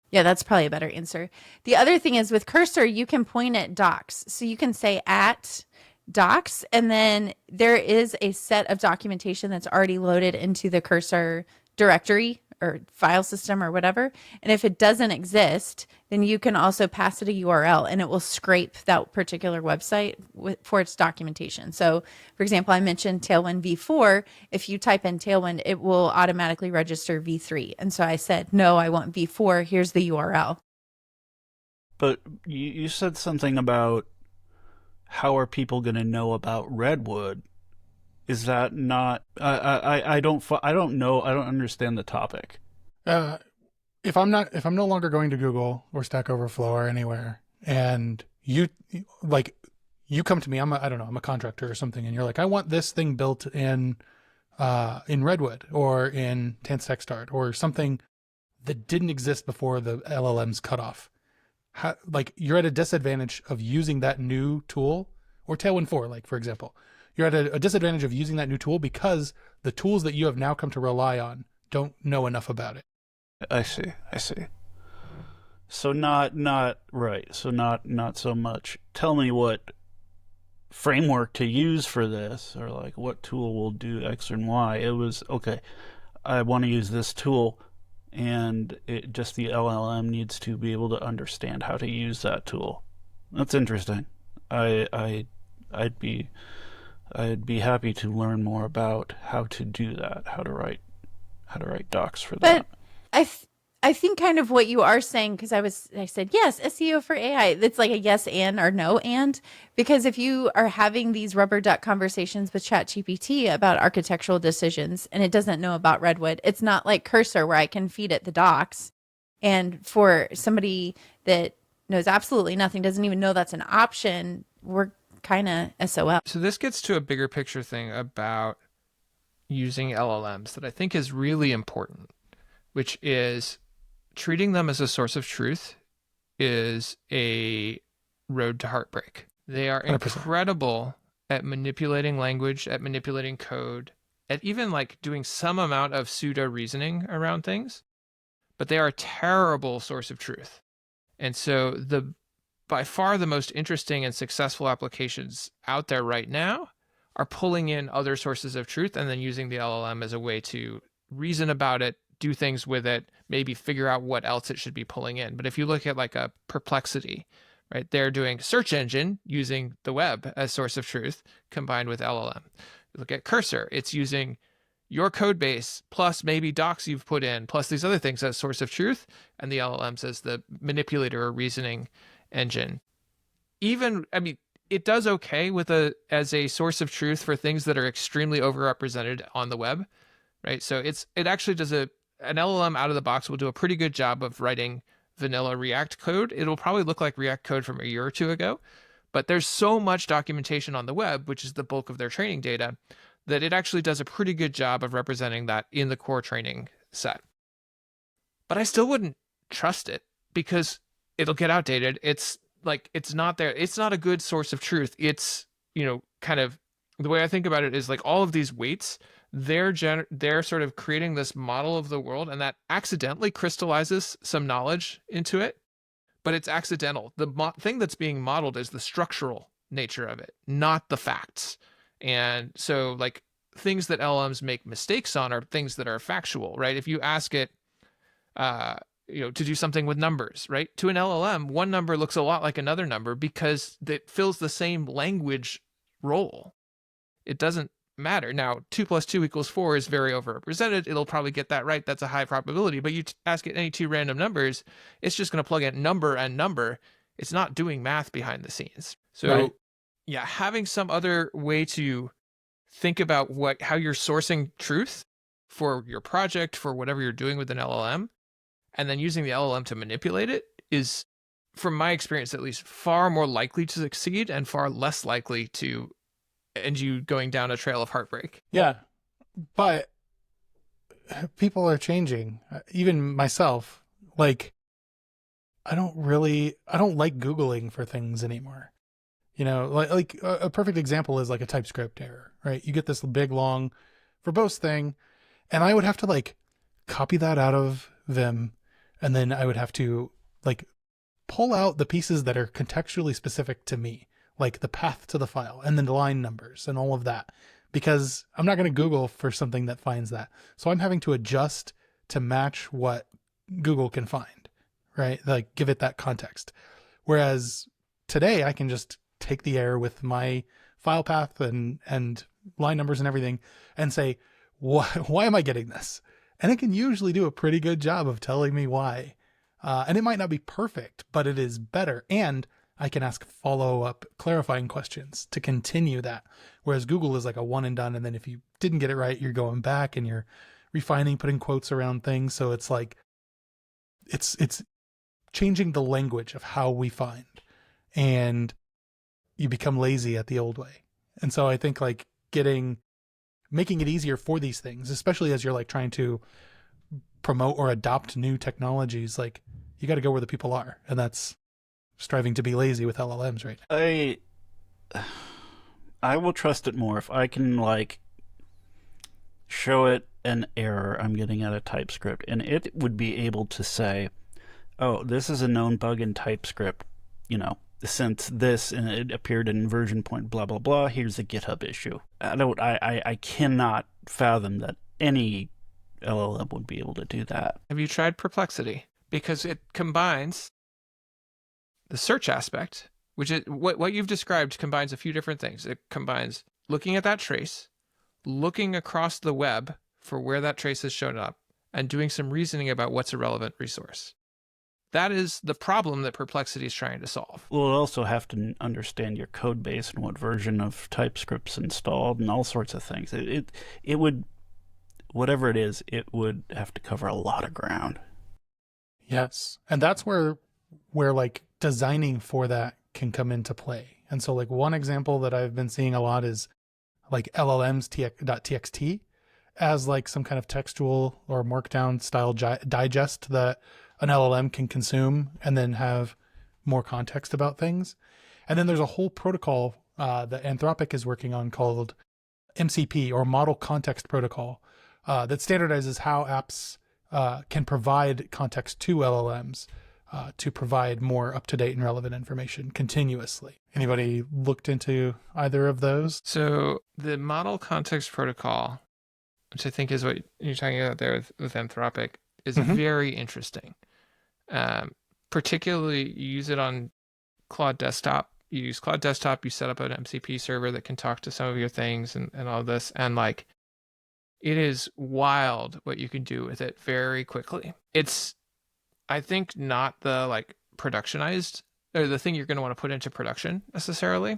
Yeah, that's probably a better answer. The other thing is with Cursor, you can point at docs. So you can say at docs, and then there is a set of documentation that's already loaded into the Cursor directory or file system or whatever. And if it doesn't exist, then you can also pass it a URL and it will scrape that particular website for its documentation. So for example, I mentioned Tailwind V4. If you type in Tailwind, it will automatically register V3. And so I said, no, I want V4. Here's the URL. But you said something about how are people going to know about Redwood? Is that not? I don't know. I don't understand the topic. If I'm no longer going to Google or Stack Overflow or anywhere, and you come to me, I'm a contractor or something, and you're like, I want this thing built in Redwood or in TanStackStart or something that didn't exist before the LLM's cutoff. You're at a disadvantage of using that new tool, or Tailwind 4, for example. You're at a disadvantage of using that new tool because the tools that you have now come to rely on don't know enough about it. I see. So not right. So not so much. Tell me what framework to use for this, or what tool will do X and Y. It was okay. I want to use this tool, and the LLM needs to be able to understand how to use that tool. That's interesting. I'd be happy to learn more about how to do that, how to write docs for that. But I think kind of what you are saying, because I said, yes, SEO for AI. It's like a yes and or no and, because if you are having these rubber duck conversations with ChatGPT about architectural decisions and it doesn't know about Redwood, it's not like Cursor where I can feed it the docs. And for somebody that knows absolutely nothing, doesn't even know that's an option, we're kind of SOL. So this gets to a bigger picture thing about using LLMs that I think is really important, which is treating them as a source of truth is a road to heartbreak. They are 100%. Incredible at manipulating language, at manipulating code, at even doing some amount of pseudo reasoning around things, but they are a terrible source of truth. And so by far the most interesting and successful applications out there right now are pulling in other sources of truth and then using the LLM as a way to reason about it, do things with it, maybe figure out what else it should be pulling in. But if you look at a Perplexity, right, they're doing search engine using the web as source of truth combined with LLM. You look at Cursor, it's using your code base plus maybe docs you've put in plus these other things as source of truth, and the LLM says the manipulator or reasoning engine. It does okay as a source of truth for things that are extremely overrepresented on the web, right? So it actually does an LLM out of the box will do a pretty good job of writing vanilla React code. It'll probably look like React code from a year or two ago, but there's so much documentation on the web, which is the bulk of their training data, that it actually does a pretty good job of representing that in the core training set. But I still wouldn't trust it because it'll get outdated. It's not there. It's not a good source of truth. It's, kind of the way I think about it is all of these weights they're sort of creating this model of the world, and that accidentally crystallizes some knowledge into it, but it's accidental. The thing that's being modeled is the structural nature of it, not the facts. And so like things that LLMs make mistakes on are things that are factual, right? If you ask it, to do something with numbers, right? To an LLM, one number looks a lot like another number because it fills the same language role. It doesn't matter. Now, 2 + 2 = 4 is very overrepresented. It'll probably get that right. That's a high probability. But you ask it any two random numbers, it's just going to plug in number and number. It's not doing math behind the scenes. So, Right. Yeah, having some other way to think about how you're sourcing truth for your project, for whatever you're doing with an LLM, and then using the LLM to manipulate it is, from my experience at least, far more likely to succeed and far less likely to end you going down a trail of heartbreak. Yeah. But people are changing. Even myself, like, I don't like Googling for things anymore. Like a perfect example is like a TypeScript error, right? You get this big, long verbose thing, and I would have to like copy that out of Vim, and then I would have to like pull out the pieces that are contextually specific to me, like the path to the file and then the line numbers and all of that, because I'm not going to Google for something that finds that. So I'm having to adjust to match what Google can find, right? Like give it that context. Whereas today I can just take the error with my file path and line numbers and everything and say, why am I getting this? And it can usually do a pretty good job of telling me why. And it might not be perfect, but it is better. And I can ask follow-up clarifying questions to continue that. Whereas Google is like a one and done. And then if you didn't get it right, you're going back and you're refining, putting quotes around things. So it's like, it's changing the language of how we find, and you become lazy at the old way. And so I think like making it easier for these things, especially as you're like trying to promote or adopt new technologies, like you got to go where the people are. And that's striving to be lazy with LLMs right now. I will trust it more if I can like show it an error I'm getting out of TypeScript, and it would be able to say, oh, this is a known bug in TypeScript, since this and it appeared in version point blah blah blah, here's a GitHub issue. I cannot fathom that any LLM would be able to do that. Have you tried Perplexity? Because it combines the search aspect, which is what you've described, combines a few different things. It combines looking at that trace, looking across the web for where that trace has shown up, and doing some reasoning about what's a relevant resource. That is the problem that Perplexity is trying to solve. We'll also have to understand your code base and what version of TypeScript's installed and all sorts of things. It would, whatever it is, it would have to cover a lot of ground. Yes. And that's where like designing for that can come into play. And so like one example that I've been seeing a lot is like LLMs.txt as like some kind of textual or markdown style digest that an LLM can consume and then have more context about things. And then there's a whole protocol that Anthropic is working on called MCP, or Model Context Protocol, that standardizes how apps can provide context to LLMs to provide more up-to-date and relevant information continuously. Anybody looked into either of those? So the Model Context Protocol, which I think is what you're talking about there with Anthropic, is very interesting. Particularly, you use it on Claude Desktop. You use Claude Desktop, you set up an MCP server that can talk to some of your things and all this. And like, it is wild what you can do with it very quickly. It's, I think, not the like productionized or the thing you're going to want to put into production necessarily,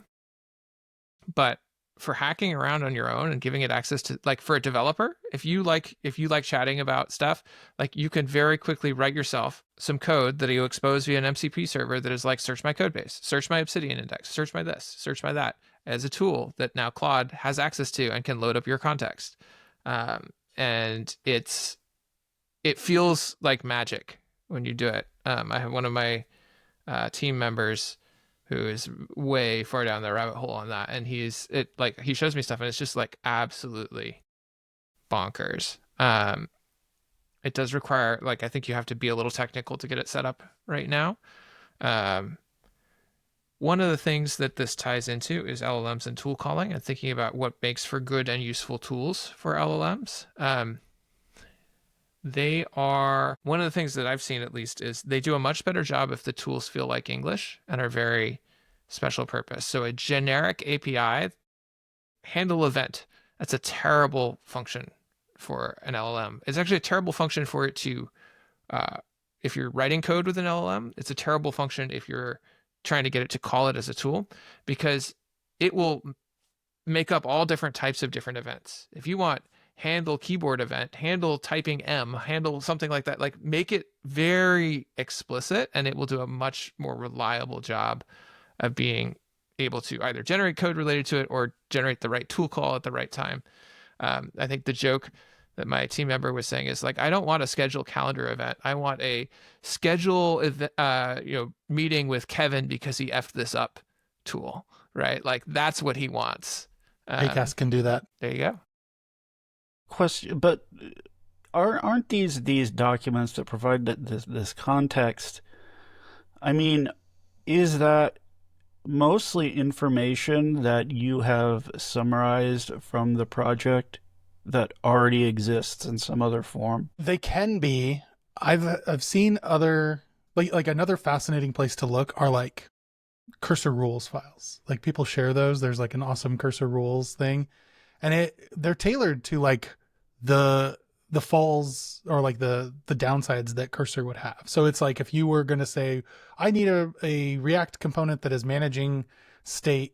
but for hacking around on your own and giving it access to, like, for a developer, if you like chatting about stuff, like, you can very quickly write yourself some code that you expose via an MCP server that is like, search my code base, search my Obsidian index, search my this, search my that, as a tool that now Claude has access to and can load up your context. And it feels like magic when you do it. I have one of my team members who is way far down the rabbit hole on that. And he shows me stuff and it's just like absolutely bonkers. It does require, like, I think you have to be a little technical to get it set up right now. One of the things that this ties into is LLMs and tool calling, and thinking about what makes for good and useful tools for LLMs. They are, one of the things that I've seen at least is they do a much better job if the tools feel like English and are very special purpose. So a generic API, handle event, that's a terrible function for an LLM. It's actually a terrible function for it to, if you're writing code with an LLM, it's a terrible function if you're trying to get it to call it as a tool, because it will make up all different types of different events. If you want handle keyboard event, handle typing M, handle something like that, like make it very explicit, and it will do a much more reliable job of being able to either generate code related to it or generate the right tool call at the right time. I think the joke that my team member was saying is like, I don't want a schedule calendar event. I want a schedule meeting with Kevin because he effed this up tool, right? Like that's what he wants. Acast can do that. There you go. Question, but aren't these documents that provide this context? I mean, is that mostly information that you have summarized from the project that already exists in some other form? They can be. I've seen other, like another fascinating place to look are like cursor rules files. Like people share those. There's like an awesome cursor rules thing, and they're tailored to like the falls or like the downsides that cursor would have. So it's like if you were going to say, I need a React component that is managing state,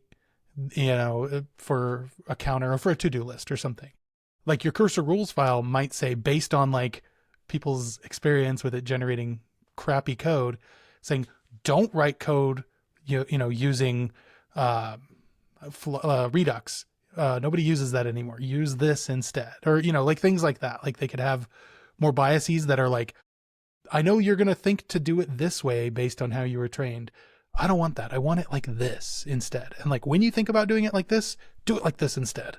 for a counter or for a to-do list or something, like your cursor rules file might say, based on like people's experience with it generating crappy code, saying don't write code using Redux. Nobody uses that anymore. Use this instead. Or, like things like that. Like they could have more biases that are like, I know you're going to think to do it this way based on how you were trained. I don't want that. I want it like this instead. And like when you think about doing it like this, do it like this instead.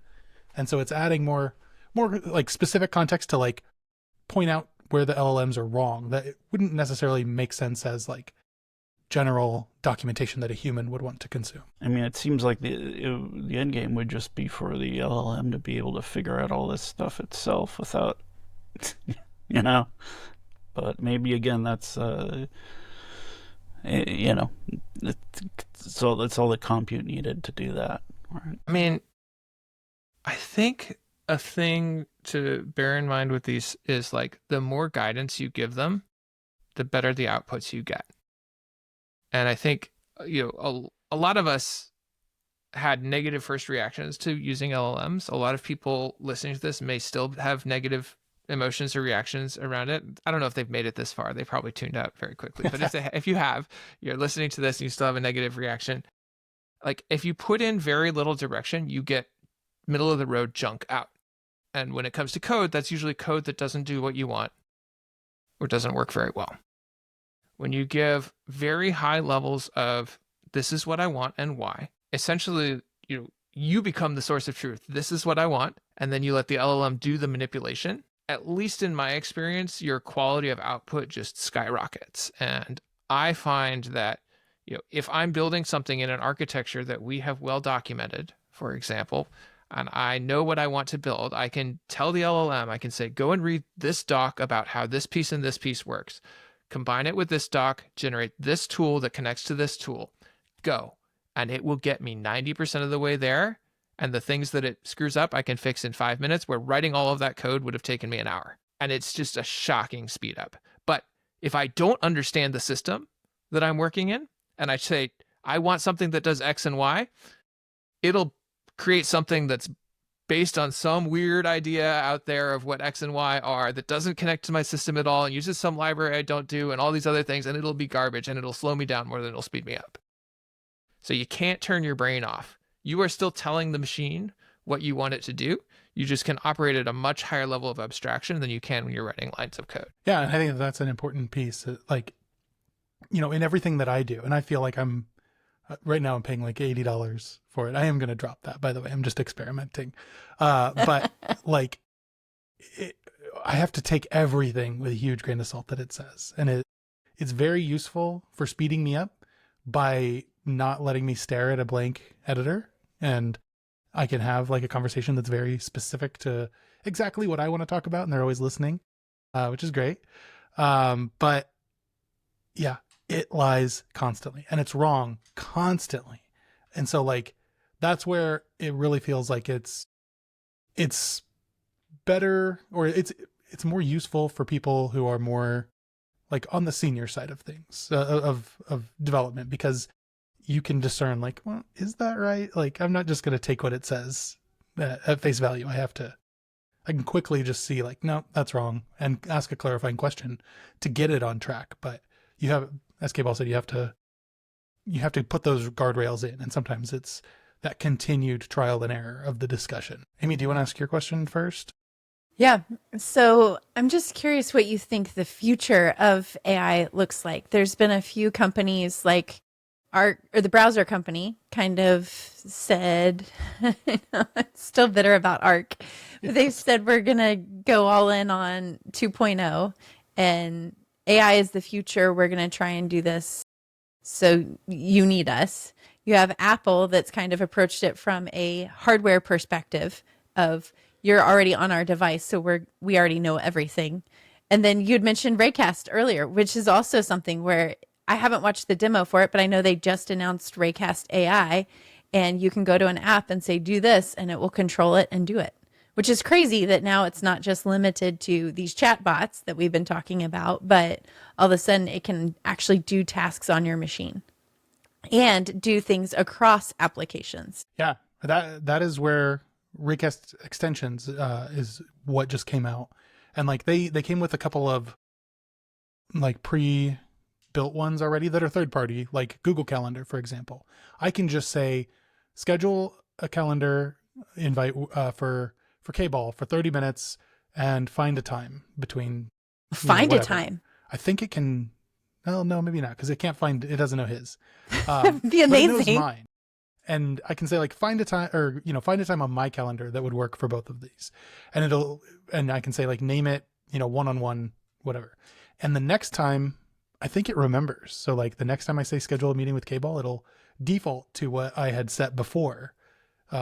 And so it's adding more like specific context to like point out where the LLMs are wrong that it wouldn't necessarily make sense as like general documentation that a human would want to consume. I mean, it seems like the end game would just be for the LLM to be able to figure out all this stuff itself without, But maybe again, that's so that's all the compute needed to do that. Right? I mean, I think a thing to bear in mind with these is like the more guidance you give them, the better the outputs you get. And I think, a lot of us had negative first reactions to using LLMs. A lot of people listening to this may still have negative emotions or reactions around it. I don't know if they've made it this far. They probably tuned out very quickly. But if you have, you're listening to this and you still have a negative reaction, like if you put in very little direction, you get middle of the road junk out. And when it comes to code, that's usually code that doesn't do what you want or doesn't work very well. When you give very high levels of this is what I want and why, essentially you become the source of truth. This is what I want. And then you let the LLM do the manipulation. At least in my experience, your quality of output just skyrockets. And I find that, if I'm building something in an architecture that we have well documented, for example, and I know what I want to build, I can tell the LLM, I can say, go and read this doc about how this piece and this piece works. Combine it with this doc, generate this tool that connects to this tool, go. And it will get me 90% of the way there. And the things that it screws up, I can fix in 5 minutes, where writing all of that code would have taken me an hour. And it's just a shocking speed up. But if I don't understand the system that I'm working in, and I say, I want something that does X and Y, it'll create something that's based on some weird idea out there of what X and Y are that doesn't connect to my system at all and uses some library I don't do and all these other things, and it'll be garbage and it'll slow me down more than it'll speed me up. So you can't turn your brain off. You are still telling the machine what you want it to do. You just can operate at a much higher level of abstraction than you can when you're writing lines of code. Yeah, and I think that's an important piece. Like, in everything that I do, and I feel like right now I'm paying like $80 for it. I am going to drop that, by the way. I'm just experimenting. But like it, I have to take everything with a huge grain of salt that it says. And it's very useful for speeding me up by not letting me stare at a blank editor. And I can have like a conversation that's very specific to exactly what I want to talk about. And they're always listening, which is great. But yeah, it lies constantly and it's wrong constantly. And so like, that's where it really feels like it's better, or it's more useful for people who are more like on the senior side of things, of development, because you can discern like, well, is that right? Like, I'm not just going to take what it says at face value. I can quickly just see like, no, that's wrong, and ask a clarifying question to get it on track. But you have, as KBall said, you have to put those guardrails in. And sometimes it's that continued trial and error of the discussion. Amy, do you want to ask your question first? Yeah. So I'm just curious what you think the future of AI looks like. There's been a few companies like Arc, or the browser company, kind of said, still bitter about Arc, but they've said we're going to go all in on 2.0 and AI is the future. We're going to try and do this. So you need us. You have Apple that's kind of approached it from a hardware perspective of, you're already on our device, so we already know everything. And then you'd mentioned Raycast earlier, which is also something where I haven't watched the demo for it, but I know they just announced Raycast AI, and you can go to an app and say, do this, and it will control it and do it, which is crazy that now it's not just limited to these chat bots that we've been talking about, but all of a sudden it can actually do tasks on your machine and do things across applications. Yeah, that is where Raycast extensions is what just came out, and like they came with a couple of like pre-built ones already that are third party, like Google Calendar, for example. I can just say schedule a calendar invite for KBall for 30 minutes and find a time between find a time. I think it can. Well, no, maybe not, because it can't find. It doesn't know his. Be amazing. But it knows mine. And I can say like, find a time, or, find a time on my calendar that would work for both of these. And I can say like, name it, one-on-one, whatever. And the next time I think it remembers. So like the next time I say schedule a meeting with KBall, it'll default to what I had set before,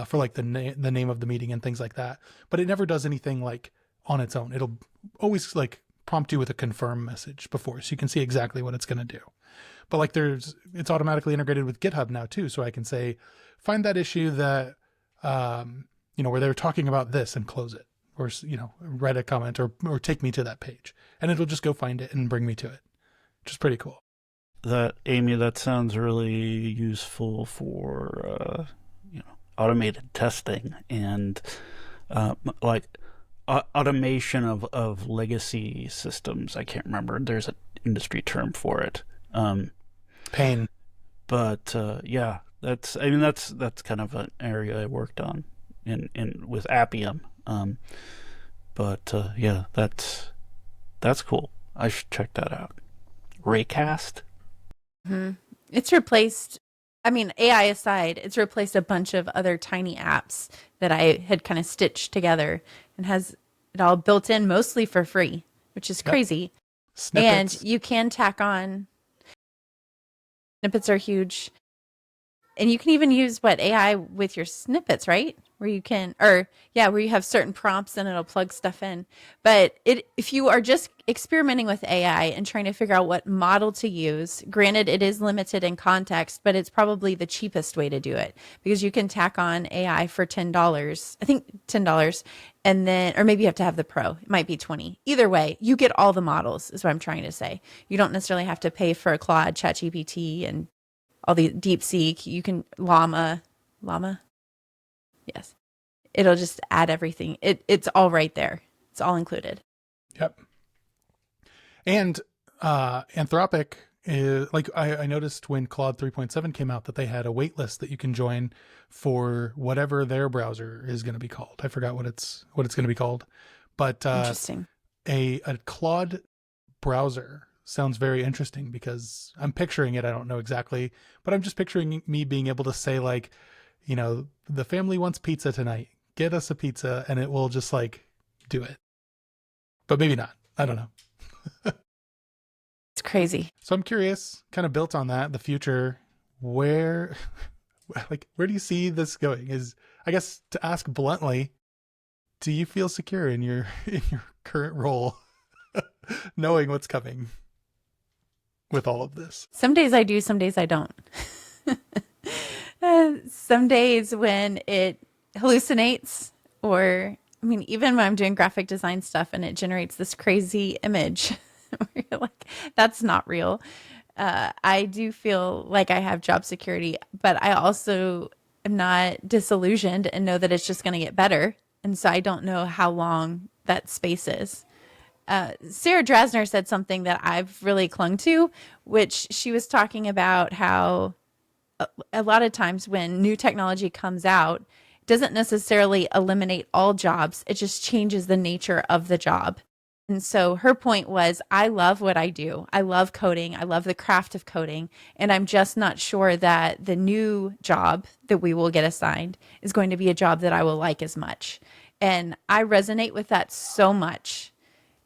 for like the name of the meeting and things like that. But it never does anything like on its own. It'll always like prompt you with a confirm message before, so you can see exactly what it's going to do. But like it's automatically integrated with GitHub now too. So I can say, find that issue that, where they're talking about this and close it, or, write a comment or take me to that page, and it'll just go find it and bring me to it, which is pretty cool. Amy, that sounds really useful for, automated testing and, automation of legacy systems. I can't remember. There's an industry term for it. Pain. But yeah, that's kind of an area I worked on in with Appium. But yeah, that's cool. I should check that out. Raycast. Mm-hmm. It's replaced. I mean, AI aside, it's replaced a bunch of other tiny apps that I had kind of stitched together, and has it all built in mostly for free, which is crazy. Snippets. And you can tack on. Snippets are huge. And you can even use AI with your snippets, right? Where you can, where you have certain prompts and it'll plug stuff in. But if you are just experimenting with AI and trying to figure out what model to use, granted it is limited in context, but it's probably the cheapest way to do it, because you can tack on AI for $10. I think $10, and then, or maybe you have to have the pro. It might be 20. Either way, you get all the models, is what I'm trying to say. You don't necessarily have to pay for a Claude, ChatGPT, and all the DeepSeek. You can Llama. Yes. It'll just add everything. It's all right there. It's all included. Yep. And Anthropic is like, I noticed when Claude 3.7 came out that they had a wait list that you can join for whatever their browser is going to be called. I forgot what it's going to be called, but Interesting. A Claude browser sounds very interesting, because I'm picturing it. I don't know exactly, but I'm just picturing me being able to say like, the family wants pizza tonight. Get us a pizza, and it will just like do it. but maybe not. I don't know. It's crazy. So I'm curious, kind of built on that, the future, where where do you see this going? Is, I guess, to ask bluntly, do you feel secure in your current role, knowing what's coming with all of this? Some days I do, some days I don't. Some days when it hallucinates, or I mean, even when I'm doing graphic design stuff and it generates this crazy image, where you're like, that's not real. I do feel like I have job security, but I also am not disillusioned and know that it's just going to get better. And so I don't know how long that space is. Sarah Drasner said something that I've really clung to, which she was talking about how a lot of times when new technology comes out, it doesn't necessarily eliminate all jobs. It just changes the nature of the job. And so her point was, I love what I do. I love coding. I love the craft of coding. And I'm just not sure that the new job that we will get assigned is going to be a job that I will like as much. And I resonate with that so much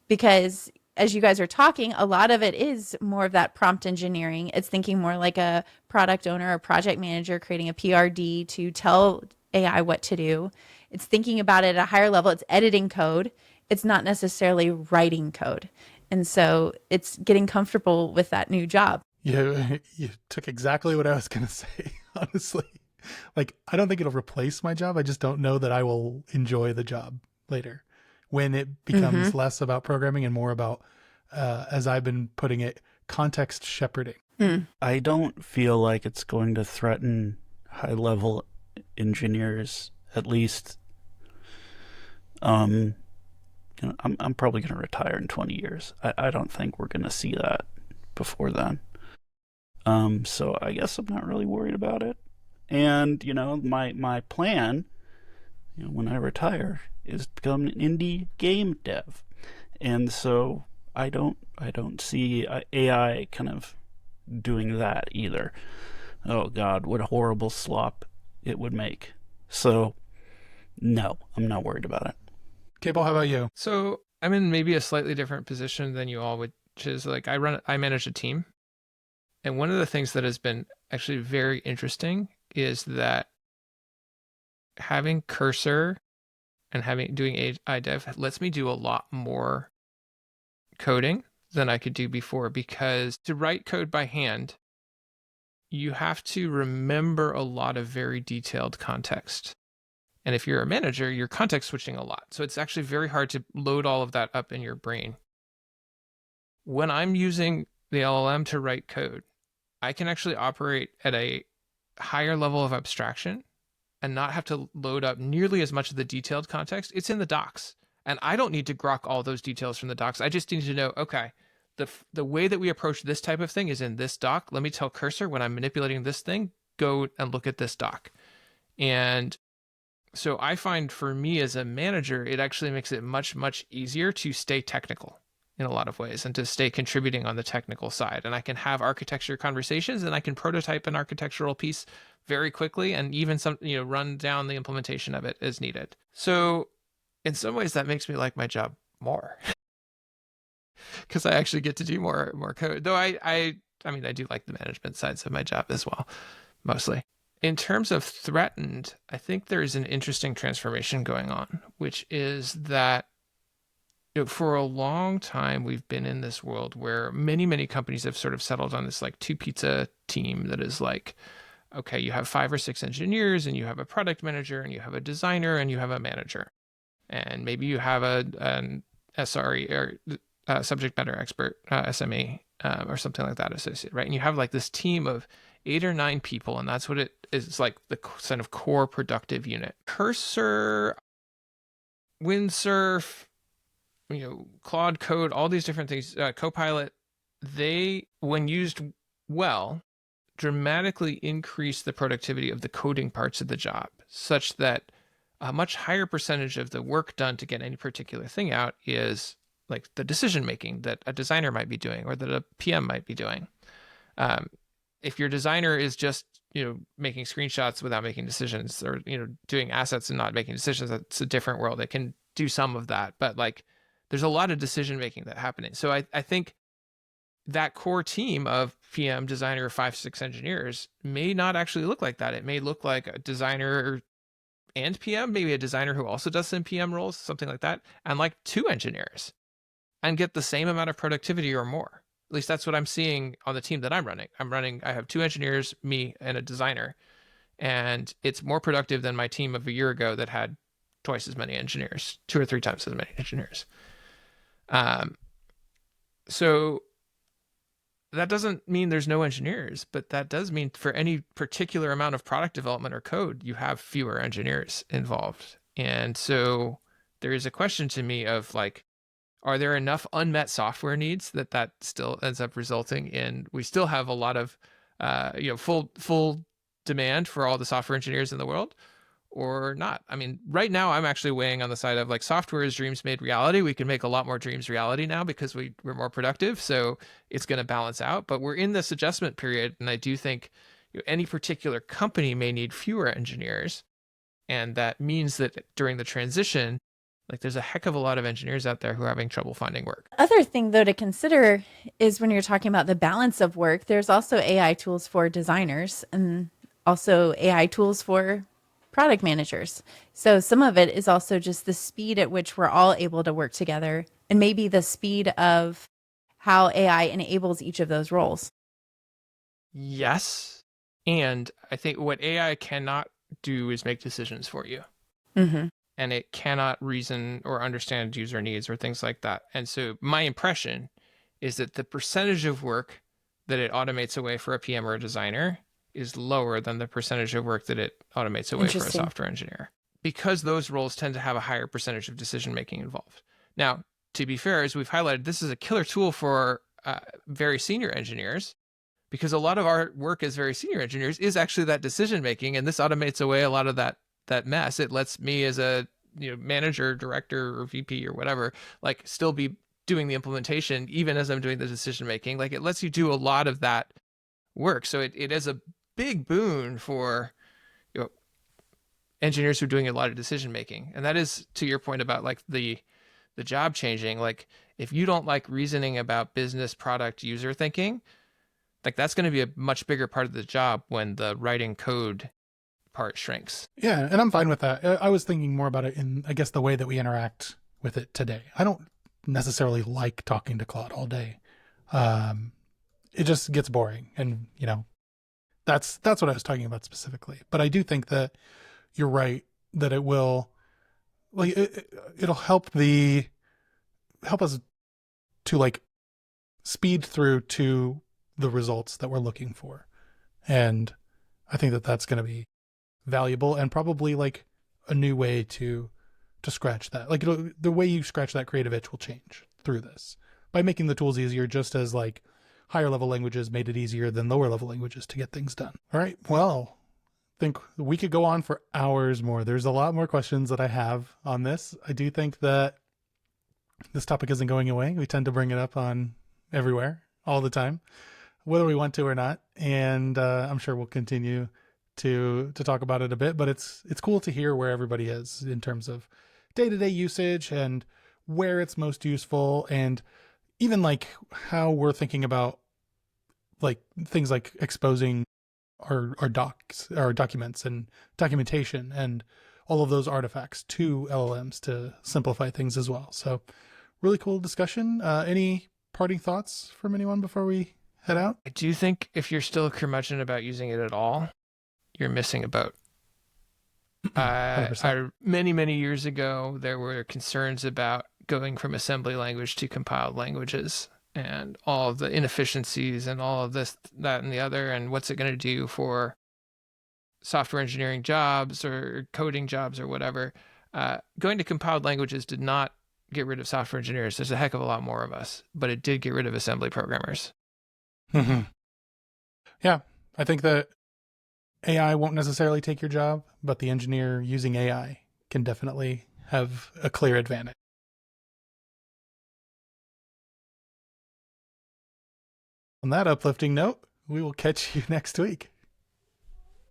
because as you guys are talking, a lot of it is more of that prompt engineering. It's thinking more like a product owner or project manager creating a PRD to tell AI what to do. It's thinking about it at a higher level. It's editing code. It's not necessarily writing code. And so it's getting comfortable with that new job. You took exactly what I was going to say, honestly. Like, I don't think it'll replace my job. I just don't know that I will enjoy the job later when it becomes less about programming and more about, as I've been putting it, context shepherding. I don't feel like it's going to threaten high-level engineers, at least. I'm probably going to retire in 20 years. I don't think we're going to see that before then. So I guess I'm not really worried about it. And, my plan, when I retire, is to become an indie game dev. And so I don't see AI kind of doing that either. Oh God, what a horrible slop it would make. So no, I'm not worried about it. KBall, how about you? So I'm in maybe a slightly different position than you all, which is like I manage a team. And one of the things that has been actually very interesting is that having Cursor and doing AI dev lets me do a lot more coding than I could do before, because to write code by hand, you have to remember a lot of very detailed context. And if you're a manager, you're context switching a lot. So it's actually very hard to load all of that up in your brain. When I'm using the LLM to write code, I can actually operate at a higher level of abstraction and not have to load up nearly as much of the detailed context. It's in the docs. And I don't need to grok all those details from the docs. I just need to know, okay, the way that we approach this type of thing is in this doc. Let me tell Cursor when I'm manipulating this thing, go and look at this doc. And so I find for me as a manager, it actually makes it much, much easier to stay technical in a lot of ways and to stay contributing on the technical side. And I can have architecture conversations and I can prototype an architectural piece very quickly and even run down the implementation of it as needed. So in some ways that makes me like my job more because I actually get to do more code. Though I do like the management sides of my job as well, mostly. In terms of threatened, I think there's an interesting transformation going on, which is that for a long time, we've been in this world where many, many companies have sort of settled on this like two pizza team that is like, okay, you have 5 or 6 engineers and you have a product manager and you have a designer and you have a manager. And maybe you have an SRE or subject matter expert, SME, or something like that associated, right? And you have like this team of 8 or 9 people, and that's what it is. It's like the kind of core productive unit. Cursor, Windsurf, Claude Code, all these different things, Copilot, they, when used well, dramatically increase the productivity of the coding parts of the job, such that a much higher percentage of the work done to get any particular thing out is like the decision making that a designer might be doing or that a PM might be doing. If your designer is just making screenshots without making decisions, or doing assets and not making decisions, that's a different world. It can do some of that, but like there's a lot of decision making that happening. So I think that core team of PM, designer, 5-6 engineers may not actually look like that. It may look like a designer and PM, maybe a designer who also does some PM roles, something like that, and like 2 engineers, and get the same amount of productivity or more. At least that's what I'm seeing on the team that I'm running. I have 2 engineers, me, and a designer, and it's more productive than my team of a year ago that had twice as many engineers, 2 or 3 times as many engineers. So that doesn't mean there's no engineers, but that does mean for any particular amount of product development or code, you have fewer engineers involved. And so there is a question to me of like, are there enough unmet software needs that still ends up resulting in, we still have a lot of, full demand for all the software engineers in the world, or not? I mean, right now I'm actually weighing on the side of like, software is dreams made reality. We can make a lot more dreams reality now because we're more productive. So it's going to balance out, but we're in this adjustment period. And I do think any particular company may need fewer engineers. And that means that during the transition, like there's a heck of a lot of engineers out there who are having trouble finding work. Other thing though to consider is when you're talking about the balance of work, there's also AI tools for designers and also AI tools for product managers. So some of it is also just the speed at which we're all able to work together, and maybe the speed of how AI enables each of those roles. Yes. And I think what AI cannot do is make decisions for you. Mm-hmm. And it cannot reason or understand user needs or things like that. And so my impression is that the percentage of work that it automates away for a PM or a designer is lower than the percentage of work that it automates away for a software engineer, because those roles tend to have a higher percentage of decision making involved. Now, to be fair, as we've highlighted, this is a killer tool for very senior engineers, because a lot of our work as very senior engineers is actually that decision making, and this automates away a lot of that mess. It lets me as a manager, director, or VP or whatever, like still be doing the implementation even as I'm doing the decision making. Like it lets you do a lot of that work. So it is a big boon for engineers who are doing a lot of decision making. And that is to your point about like the job changing. Like if you don't like reasoning about business, product, user thinking, like that's going to be a much bigger part of the job when the writing code part shrinks. Yeah, and I'm fine with that. I was thinking more about it in, I guess, the way that we interact with it today. I don't necessarily like talking to Claude all day. It just gets boring, and that's what I was talking about specifically. But I do think that you're right that it will, like, it'll help us to like speed through to the results that we're looking for, and I think that that's going to be valuable and probably like a new way to scratch that. Like the way you scratch that creative itch will change through this by making the tools easier, just as like higher level languages made it easier than lower level languages to get things done. All right. Well, I think we could go on for hours more. There's a lot more questions that I have on this. I do think that this topic isn't going away. We tend to bring it up on everywhere all the time, whether we want to or not. And I'm sure we'll continue to talk about it a bit, but it's cool to hear where everybody is in terms of day-to-day usage and where it's most useful, and even like how we're thinking about like things like exposing our docs, our documents and documentation and all of those artifacts to LLMs to simplify things as well. So really cool discussion. Any parting thoughts from anyone before we head out? I do think if you're still a curmudgeon about using it at all, you're missing a boat. Many years ago, there were concerns about going from assembly language to compiled languages and all of the inefficiencies and all of this, that, and the other, and what's it going to do for software engineering jobs or coding jobs or whatever. Going to compiled languages did not get rid of software engineers. There's a heck of a lot more of us, but it did get rid of assembly programmers. Yeah, I think that AI won't necessarily take your job, but the engineer using AI can definitely have a clear advantage. On that uplifting note, we will catch you next week.